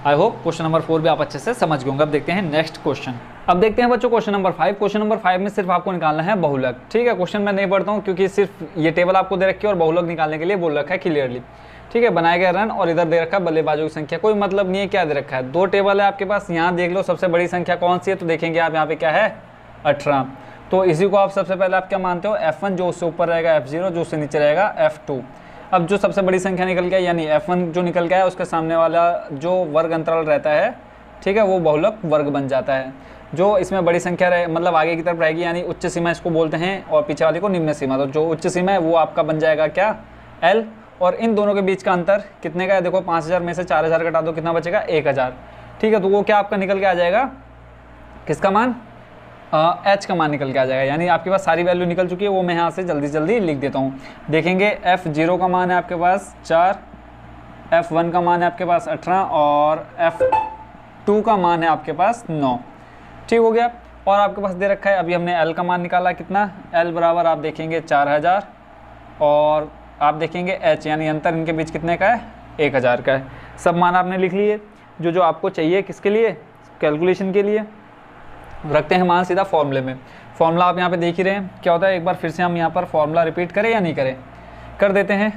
आई होप क्वेश्चन नंबर 4 भी आप अच्छे से समझ गए होंगे। अब देखते हैं नेक्स्ट क्वेश्चन। अब देखते हैं बच्चों क्वेश्चन नंबर 5। क्वेश्चन नंबर 5 में सिर्फ आपको निकालना है बहुलक, ठीक है। क्वेश्चन मैं नहीं पढ़ता हूँ क्योंकि सिर्फ ये टेबल आपको दे रखी है और बहुलक निकालने के लिए बोल रखा है क्लियरली, ठीक है। बनाया गया रन और इधर दे रखा है बल्लेबाजों की संख्या, कोई मतलब नहीं है क्या दे रखा है, 2 टेबल है आपके पास। यहाँ देख लो सबसे बड़ी संख्या कौन सी है, तो देखेंगे आप यहाँ पे क्या है 18। तो इसी को आप सबसे पहले आप क्या मानते हो, f1 जो उससे ऊपर रहेगा f0, जो उससे नीचे रहेगा f2। अब जो सबसे बड़ी संख्या निकल गया यानी f1 जो निकल गया है उसके सामने वाला जो वर्ग अंतराल रहता है ठीक है, वो बहुलक वर्ग बन जाता है। जो इसमें बड़ी संख्या रहे मतलब आगे की तरफ रहेगी यानी उच्च सीमा इसको बोलते हैं, और पीछे वाली को निम्न सीमा। तो जो उच्च सीमा है वो आपका बन जाएगा क्या, L, और इन दोनों के बीच का अंतर कितने का है, देखो 5000 में से 4000 घटा दो, कितना बचेगा 1000। ठीक है, तो वो क्या आपका निकल के आ जाएगा, किसका मान, H का मान निकल के आ जाएगा। यानी आपके पास सारी वैल्यू निकल चुकी है, वो मैं यहाँ से जल्दी जल्दी लिख देता हूँ। देखेंगे F0 का मान है आपके पास 4, F1 का मान है आपके पास 18 और F2 का मान है आपके पास 9। ठीक हो गया, और आपके पास दे रखा है, अभी हमने L का मान निकाला, कितना, L बराबर आप देखेंगे 4000 और आप देखेंगे H, यानी अंतर इनके बीच कितने का है, 1000 का है। सब मान आपने लिख लिए जो जो आपको चाहिए, किसके लिए, कैलकुलेशन के लिए। रखते हैं मान सीधा फॉर्मूले में। फॉर्मूला आप यहाँ पे देख ही रहे हैं क्या होता है, एक बार फिर से हम यहाँ पर फॉर्मूला रिपीट करें या नहीं करें, कर देते हैं।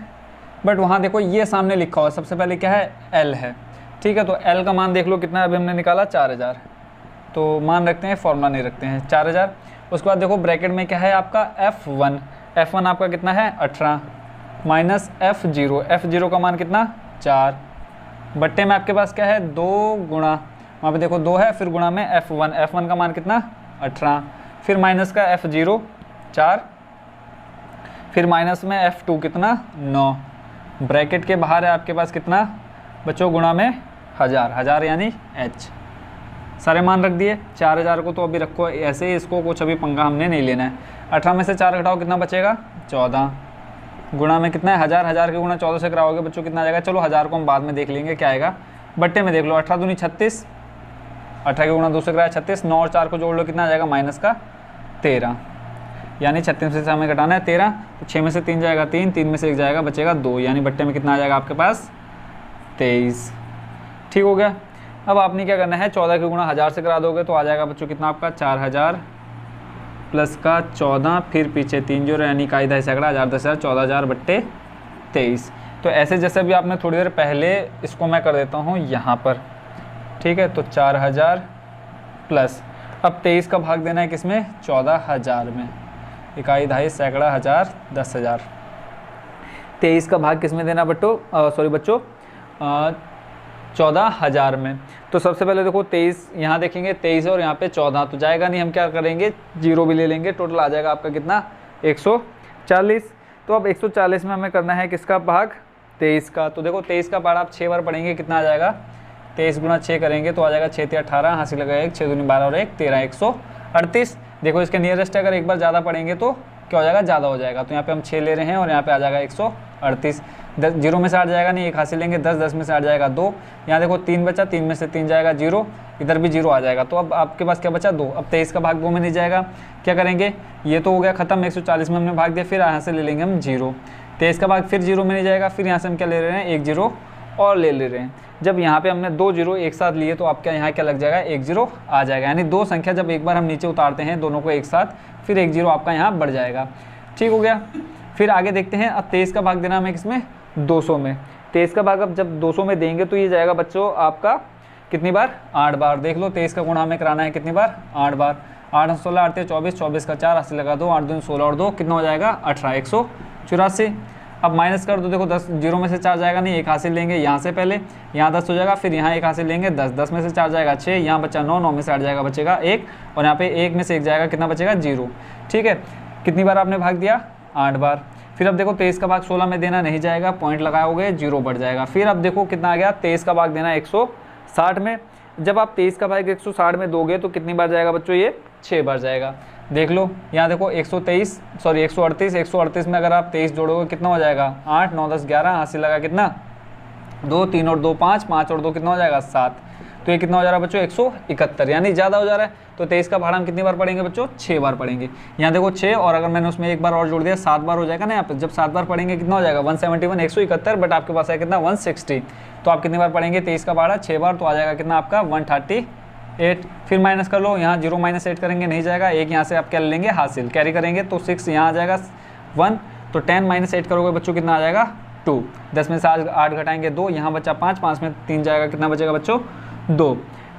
बट वहाँ देखो ये सामने लिखा हुआ, सबसे पहले क्या है, L है। ठीक है, तो L का मान देख लो कितना है, अभी हमने निकाला 4000, तो मान रखते हैं, फॉर्मूला नहीं रखते हैं, 4000। उसके बाद देखो ब्रैकेट में क्या है आपका F1 आपका कितना है 18 माइनस F0 का मान कितना 4, बट्टे में आपके पास क्या है 2 गुणा, वहाँ पे देखो 2 है, फिर गुणा में F1 का मान कितना 18, फिर माइनस का F0 4, फिर माइनस में F2 कितना 9, ब्रैकेट के बाहर है आपके पास कितना बच्चों, गुणा में 1000 यानी H। सारे मान रख दिए, 4000 को तो अभी रखो ऐसे, इसको कुछ अभी पंगा हमने नहीं लेना है। 18 में से 4 घटाओ कितना बचेगा 14, गुणा में कितना है 1000 के गुणा 14 से कराओगे बच्चों कितना आ जाएगा, चलो 1000 को हम बाद में देख लेंगे क्या आएगा। बट्टे में देख लो 18 दूनी 36, 18 के गुणा 2 से कराया 36, 9 और 4 को जोड़ लो कितना आ जाएगा माइनस का 13, यानी 36 में से हमें घटाना है 13, तो 6 में से 3 जाएगा 3, 3 में से 1 जाएगा बचेगा 2, यानी बट्टे में कितना आ जाएगा आपके पास 23। ठीक हो गया। अब आपने क्या करना है, 14 के गुणा 1000 से करा दोगे तो आ जाएगा बच्चों कितना आपका 4000 प्लस का 14, फिर पीछे 3 जोड़े यानी का इधर सैकड़ा 1000 10,000 14000 बट्टे 23। तो ऐसे जैसे भी आपने थोड़ी देर पहले, इसको मैं कर देता हूँ यहाँ पर। ठीक है, तो 4000 प्लस, अब 23 का भाग देना है किसमें 14000 में, इकाई दहाई सैकड़ा 1000 10,000। 23 का भाग किसमें देना बच्चों, 14000 में। तो सबसे पहले देखो 23 यहाँ देखेंगे 23 और यहाँ पे 14, तो जाएगा नहीं, हम क्या करेंगे 0 भी ले लेंगे, टोटल आ जाएगा आपका कितना 140। तो अब 140 में हमें करना है किसका भाग 23 का। तो देखो 23 का पार्ट आप 6 बार पढ़ेंगे, कितना आ जाएगा 23 गुना 6 करेंगे तो आ जाएगा 6 3 18, हासिल लगा 1 6 दूनी 12 और 1 13 138। देखो इसके नियरेस्ट अगर एक बार ज़्यादा पढ़ेंगे तो क्या हो जाएगा, ज़्यादा हो जाएगा। तो यहाँ पे हम 6 ले रहे हैं और यहाँ पे आ जाएगा 138। 10 0 में से 8 जाएगा नहीं, 1 हासिल लेंगे, 10 10 में से 8 जाएगा 2, यहाँ देखो 3 बचा, 3 में से 3 जाएगा 0, इधर भी 0 आ जाएगा। तो अब आपके पास क्या बचा 2। अब 23 का भाग 2 में नहीं जाएगा, क्या करेंगे, ये तो हो गया खत्म, 140 में हमने भाग दिया, फिर यहाँ से ले लेंगे हम 0। 23 का भाग फिर 0 में नहीं जाएगा, फिर यहाँ से हम क्या ले रहे हैं 1 0 और ले रहे हैं। जब यहाँ पे हमने 2 0 एक साथ लिए तो आपका यहाँ क्या लग जाएगा 1 0 आ जाएगा, यानी 2 संख्या जब एक बार हम नीचे उतारते हैं दोनों को एक साथ, फिर 1 0 आपका यहाँ बढ़ जाएगा। ठीक हो गया। फिर आगे देखते हैं, अब 23 का भाग देना हमें किसमें 200 में। 23 का भाग अब जब 200 में देंगे तो ये जाएगा बच्चों आपका कितनी बार 8 बार। देख लो 23 का गुणा हमें कराना है कितनी बार 8 बार। 8 16 8 24, 24 का 4 80 लगा दो, 8 दूनी 16 और 2 कितना हो जाएगा 18 184। अब माइनस कर दो, देखो 10 0 में से 4 जाएगा नहीं, 1 हासिल लेंगे यहाँ से पहले, यहाँ 10 हो जाएगा, फिर यहाँ 1 हासिल लेंगे 10, 10 में से 4 जाएगा 6, यहाँ बचा 9, 9 में से 8 जाएगा बचेगा 1, और यहाँ पे 1 में से 1 जाएगा कितना बचेगा 0। ठीक है, कितनी बार आपने भाग दिया 8 बार। फिर अब देखो 23 का भाग 16 में देना नहीं जाएगा, पॉइंट लगाओगे 0 बढ़ जाएगा। फिर अब देखो कितना आ गया 23 का भाग देना 160 में। जब आप 23 का भाग 160 में दोगे तो कितनी बार जाएगा बच्चों, ये 6 बार जाएगा। देख लो यहाँ देखो 138 में अगर आप 23 जोड़ोगे कितना हो जाएगा 8 9 10 11, हासिल लगा कितना 2 3 और 2 5, 5 और 2 कितना हो जाएगा 7। तो ये कितना हो जा रहा है बच्चों 171, यानी ज़्यादा हो जा रहा है। तो 23 का भाड़ा हम कितनी बार पढ़ेंगे बच्चों 6 बार पढ़ेंगे। यहाँ देखो 6 और अगर मैंने उसमें एक बार और जोड़ दिया 7 बार हो जाएगा ना। यहाँ पर जब 7 बार पढ़ेंगे कितना हो जाएगा 171 171, बट आपके पास है कितना 160। तो आप कितनी बार पढ़ेंगे 23 का भाड़ा 6 बार, तो आ जाएगा कितना आपका 138। फिर माइनस कर लो, यहाँ 0 - 8 करेंगे नहीं जाएगा, 1 यहाँ से आप क्या लेंगे हासिल, कैरी करेंगे तो 6 यहाँ आ जाएगा 1। तो 10 - 8 करोगे बच्चों कितना आ जाएगा 2। 10 में से 8 घटाएंगे 2, यहाँ बचा 5, 5 में 3 जाएगा कितना बचेगा बच्चों 2।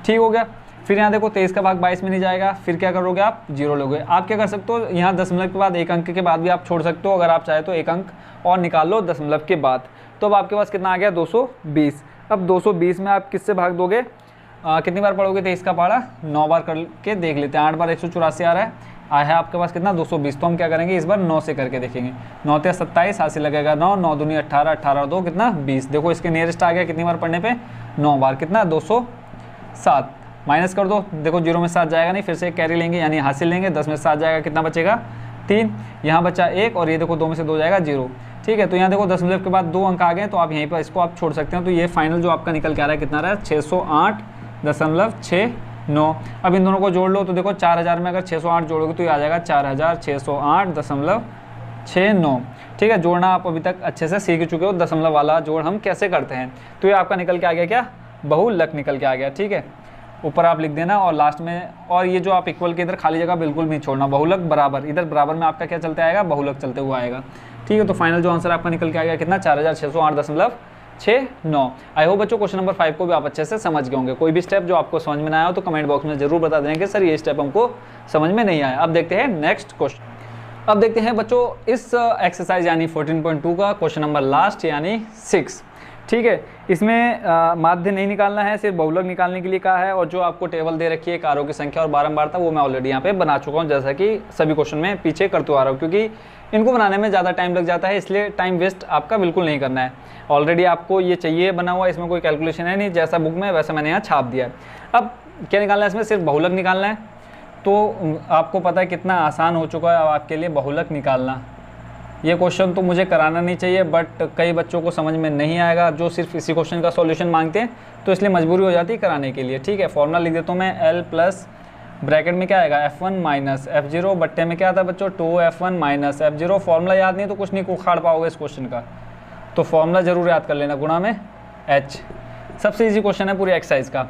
ठीक हो गया। फिर यहाँ देखो 23 का भाग 22 में नहीं जाएगा, फिर क्या करोगे आप 0 लोगे। आप क्या कर सकते हो, यहाँ दशमलव के बाद 1 अंक के बाद भी आप छोड़ सकते हो, अगर आप चाहे तो 1 अंक और निकाल लो दशमलव के बाद। तो अब आपके पास कितना आ गया 220। अब 220 में आप किससे भाग दोगे, कितनी बार पढ़ोगे 23 का पहाड़ा 9 बार करके देख लेते हैं। 8 बार 184 आ रहा है, आया है आपके पास कितना 220। तो हम क्या करेंगे इस बार 9 से करके देखेंगे। 9 ते 27, हाथ से लगेगा 9, 9 दूनी 18, 18 और 2 कितना 20। देखो इसके नियरेस्ट आ गया कितनी बार पढ़ने पे 9 बार, कितना 207। माइनस कर दो, देखो 0 में 7 जाएगा नहीं, फिर से कैरी लेंगे यानी हासिल लेंगे, 10 में 7 जाएगा कितना बचेगा 3, यहाँ बचा 1 और ये देखो 2 में से 2 जाएगा 0। ठीक है, तो यहाँ देखो दशमलव के बाद 2 अंक आ गए, तो आप यहीं पर इसको आप छोड़ सकते हो। तो ये फाइनल जो आपका निकल के आ रहा है कितना रहा है 608.69। अब इन दोनों को जोड़ लो, तो देखो 4000 में अगर 608 जोड़ोगे तो ये आ जाएगा 4608.69। ठीक है, जोड़ना आप अभी तक अच्छे से सीख चुके हो, दशमलव वाला जोड़ हम कैसे करते हैं। तो ये आपका निकल के आ गया क्या, बहुलक निकल के आ गया। ठीक है, ऊपर आप लिख देना और लास्ट में, और ये जो आप इक्वल के इधर खाली जगह बिल्कुल नहीं छोड़ना, बहुलक बराबर, इधर बराबर में आपका क्या चलते आएगा, बहुलक चलते हुआ आएगा। ठीक है, तो फाइनल जो आंसर आपका निकल के आ गया कितना 4608.69। आई होप बच्चों क्वेश्चन नंबर 5 को भी आप अच्छे से समझ गए होंगे। कोई भी स्टेप जो आपको समझ में ना आया हो तो कमेंट बॉक्स में जरूर बता देंगे सर ये स्टेप हमको समझ में नहीं आया। अब देखते हैं नेक्स्ट क्वेश्चन। अब देखते हैं बच्चों इस एक्सरसाइज यानी 14.2 का क्वेश्चन नंबर लास्ट यानी 6। ठीक है, इसमें माध्य नहीं निकालना है, सिर्फ बहुलक निकालने के लिए कहा है। और जो आपको टेबल दे रखी है कारों की संख्या और बारंबारता, वो मैं ऑलरेडी यहाँ पे बना चुका हूँ, जैसा कि सभी क्वेश्चन में पीछे करते आ रहा हूँ, क्योंकि इनको बनाने में ज़्यादा टाइम लग जाता है, इसलिए टाइम वेस्ट आपका बिल्कुल नहीं करना है। ऑलरेडी आपको ये चाहिए बना हुआ, इसमें कोई कैलकुलेशन है नहीं, जैसा बुक में वैसा मैंने यहाँ छाप दिया है। अब क्या निकालना है, इसमें सिर्फ बहुलक निकालना है। तो आपको पता है कितना आसान हो चुका है अब आपके लिए बहुलक निकालना। ये क्वेश्चन तो मुझे कराना नहीं चाहिए, बट कई बच्चों को समझ में नहीं आएगा जो सिर्फ इसी क्वेश्चन का सॉल्यूशन मांगते हैं, तो इसलिए मजबूरी हो जाती है कराने के लिए। ठीक है, फॉर्मूला लिख देता हूँ मैं, L प्लस ब्रैकेट में क्या आएगा F1 माइनस F0 बट्टे में क्या आता है बच्चों 2F1 माइनस F0। फॉर्मूला याद नहीं तो कुछ नहीं उखाड़ पाओगे इस क्वेश्चन का, तो फॉर्मूला जरूर याद कर लेना, गुणा में H। सबसे ईजी क्वेश्चन है पूरी एक्सरसाइज का।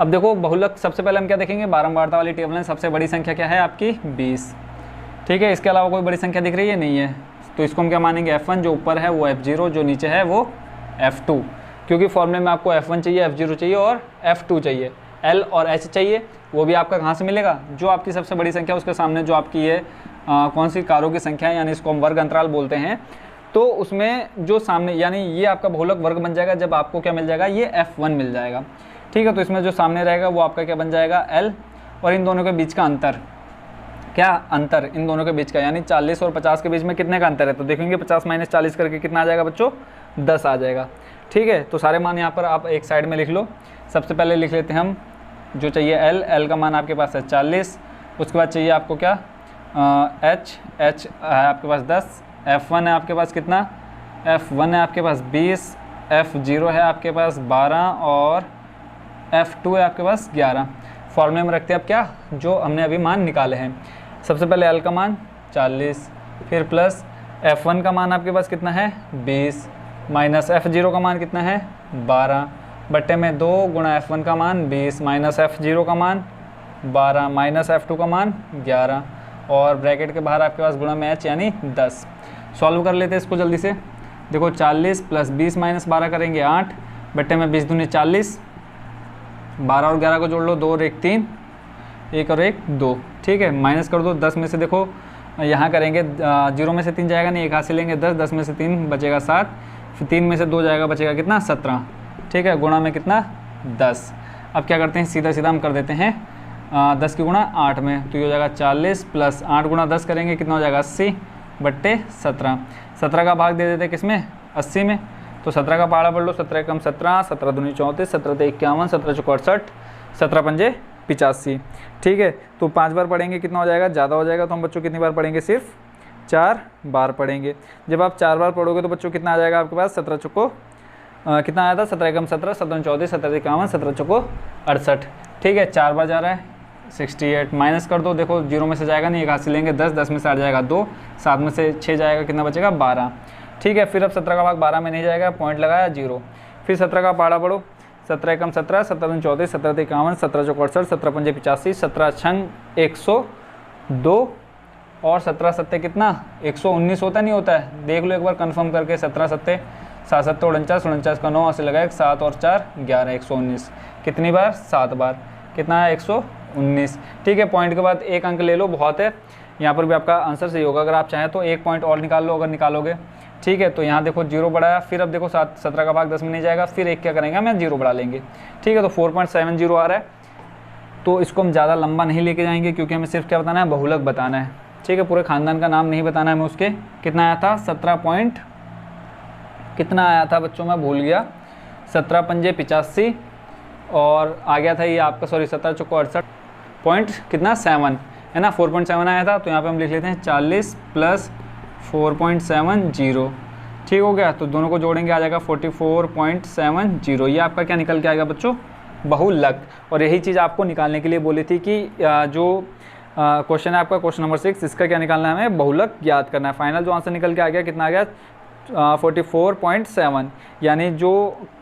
अब देखो बहुलक सबसे पहले हम क्या देखेंगे, बारंबारता वाली टेबल में सबसे बड़ी संख्या क्या है आपकी 20। ठीक है, इसके अलावा कोई बड़ी संख्या दिख रही है, नहीं है, तो इसको हम क्या मानेंगे F1 जो ऊपर है वो F0, जो नीचे है वो F2, क्योंकि फॉर्मूले में आपको F1 चाहिए, F0 चाहिए और F2 चाहिए, L और H चाहिए। वो भी आपका कहाँ से मिलेगा, जो आपकी सबसे बड़ी संख्या उसके सामने जो आपकी ये कौन सी कारों की संख्या है, यानी इसको हम वर्ग अंतराल बोलते हैं, तो उसमें जो सामने यानी ये आपका बहुलक वर्ग बन जाएगा जब आपको क्या मिल जाएगा, ये F1 मिल जाएगा। ठीक है, तो इसमें जो सामने रहेगा वो आपका क्या बन जाएगा L, और इन दोनों के बीच का अंतर, क्या अंतर इन दोनों के बीच का, यानी 40 और 50 के बीच में कितने का अंतर है, तो देखेंगे 50 माइनस 40 करके कितना आ जाएगा बच्चों 10 आ जाएगा। ठीक है, तो सारे मान यहाँ पर आप एक साइड में लिख लो। सबसे पहले लिख लेते हैं हम जो चाहिए L का मान आपके पास है 40, उसके बाद चाहिए आपको क्या H है आपके पास 10, F1 है आपके पास कितना, F1 है आपके पास 20, F0 है आपके पास 12 और F2 है आपके पास 11। फॉर्मूले में रखते हैं अब क्या, जो हमने अभी मान निकाले हैं। सबसे पहले L का मान 40, फिर प्लस F1 का मान आपके पास कितना है 20, माइनस F0 का मान कितना है 12, बट्टे में 2 गुणा F1 का मान 20 माइनस F0 का मान 12 माइनस F2 का मान 11, और ब्रैकेट के बाहर आपके पास गुणा में H यानी 10। सॉल्व कर लेते हैं इसको जल्दी से। देखो 40 प्लस 20 माइनस 12 करेंगे 8, बट्टे में 20 दूनी 40, 12 और 11 को जोड़ लो, 2 और 1 3, 1 और 1 2। ठीक है, माइनस कर दो, 10 में से देखो यहाँ करेंगे 0 में से 3 जाएगा नहीं, 1 हाथ से लेंगे 10, 10 में से 3 बचेगा 7, फिर 3 में से 2 जाएगा बचेगा कितना 17। ठीक है, गुणा में कितना 10। अब क्या करते हैं, सीधा सीधा हम कर देते हैं 10 की गुणा 8 में, तो ये हो जाएगा 40 प्लस 8 गुणा 10 करेंगे कितना हो जाएगा 80 बट्टे 17। 17 का भाग दे देते हैं किसमें 80 में, तो 17 का पहाड़ा पढ़ लो, 17 कम 17, 17 दूनी 34, 17 ते 51, 17 चौको 68, 17 पंजे 85। ठीक है, तो 5 बार पढ़ेंगे कितना हो जाएगा, ज़्यादा हो जाएगा, तो हम बच्चों कितनी बार पढ़ेंगे, सिर्फ 4 बार पढ़ेंगे। जब आप 4 बार पढ़ोगे तो बच्चों कितना आ जाएगा आपके पास, 17 चौको कितना आया था, 17 कम 17, 17 34, 17 51, 17 चौको 68। ठीक है, 4 बार जा रहा है 68, माइनस कर दो, देखो 0 में से जाएगा नहीं, 1 हाथ से लेंगे 10, 10 में से 8 जाएगा 2, 7 में से 6 जाएगा कितना बचेगा 12। ठीक है, फिर अब 17 का भाग 12 में नहीं जाएगा, पॉइंट लगाया 0, फिर 17 का पहाड़ा पढ़ो, 17 कम 17, 17 34, 17 51, 17 चौको 68, 17 पंजे 85, 17 छंग 102 और 17 सत्ते कितना 119 होता नहीं होता है, देख लो एक बार कंफर्म करके। 17 सत्ते 7 सत्ते 49, 49 का 9 से लगाए 7 और 4 11, 119 कितनी बार 7 बार, कितना है 119। ठीक है, पॉइंट के बाद एक अंक ले लो, बहुत है, यहाँ पर भी आपका आंसर सही होगा। अगर आप चाहें तो 1 पॉइंट और निकाल लो अगर निकालोगे, ठीक है। तो यहाँ देखो 0 बढ़ाया, फिर अब देखो 17 का भाग 10 में नहीं जाएगा, फिर 1 क्या करेंगे हम, 0 बढ़ा लेंगे, ठीक है। तो 4.70 आ रहा है। तो इसको हम ज़्यादा लंबा नहीं लेके जाएंगे क्योंकि हमें सिर्फ क्या बताना है, बहुलक बताना है, ठीक है। पूरे खानदान का नाम नहीं बताना है हमें। उसके कितना आया था, 17 पॉइंट कितना आया था बच्चों, मैं भूल गया, 17 पंजे 85 और आ गया था ये आपका, सॉरी 17 चौको 68 पॉइंट कितना 7 है ना, 4.7 आया था। तो यहाँ पे हम लिख लेते हैं 40 प्लस 4.70, ठीक हो गया। तो दोनों को जोड़ेंगे आ जाएगा 44.70। ये आपका क्या निकल के आएगा बच्चों, बहुलक। और यही चीज़ आपको निकालने के लिए बोली थी कि जो क्वेश्चन है आपका क्वेश्चन नंबर 6, इसका क्या निकालना है हमें, बहुलक ज्ञात करना है। फाइनल जो आंसर निकल के आ गया कितना आ गया, 44.7, यानी जो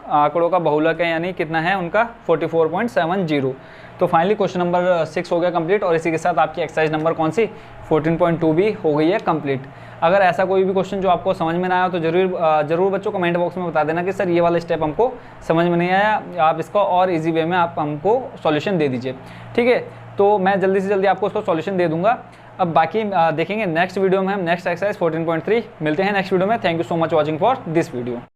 आंकड़ों का बहुलक है यानी कितना है उनका 44.70। तो फाइनली क्वेश्चन नंबर 6 हो गया कंप्लीट। और इसी के साथ आपकी एक्सरसाइज नंबर कौन सी 14.2 भी हो गई है कंप्लीट। अगर ऐसा कोई भी क्वेश्चन जो आपको समझ में ना आया तो जरूर बच्चों कमेंट बॉक्स में बता देना कि सर ये वाला स्टेप हमको समझ में नहीं आया, आप इसको और इजी वे में आप हमको सॉल्यूशन दे दीजिए, ठीक है। तो मैं जल्दी से जल्दी आपको उसको सॉल्यूशन दे दूंगा। अब बाकी देखेंगे नेक्स्ट वीडियो में हम नेक्स्ट एक्सरसाइज 14.3 मिलते हैं नेक्स्ट वीडियो में। Thank you so much watching for this video.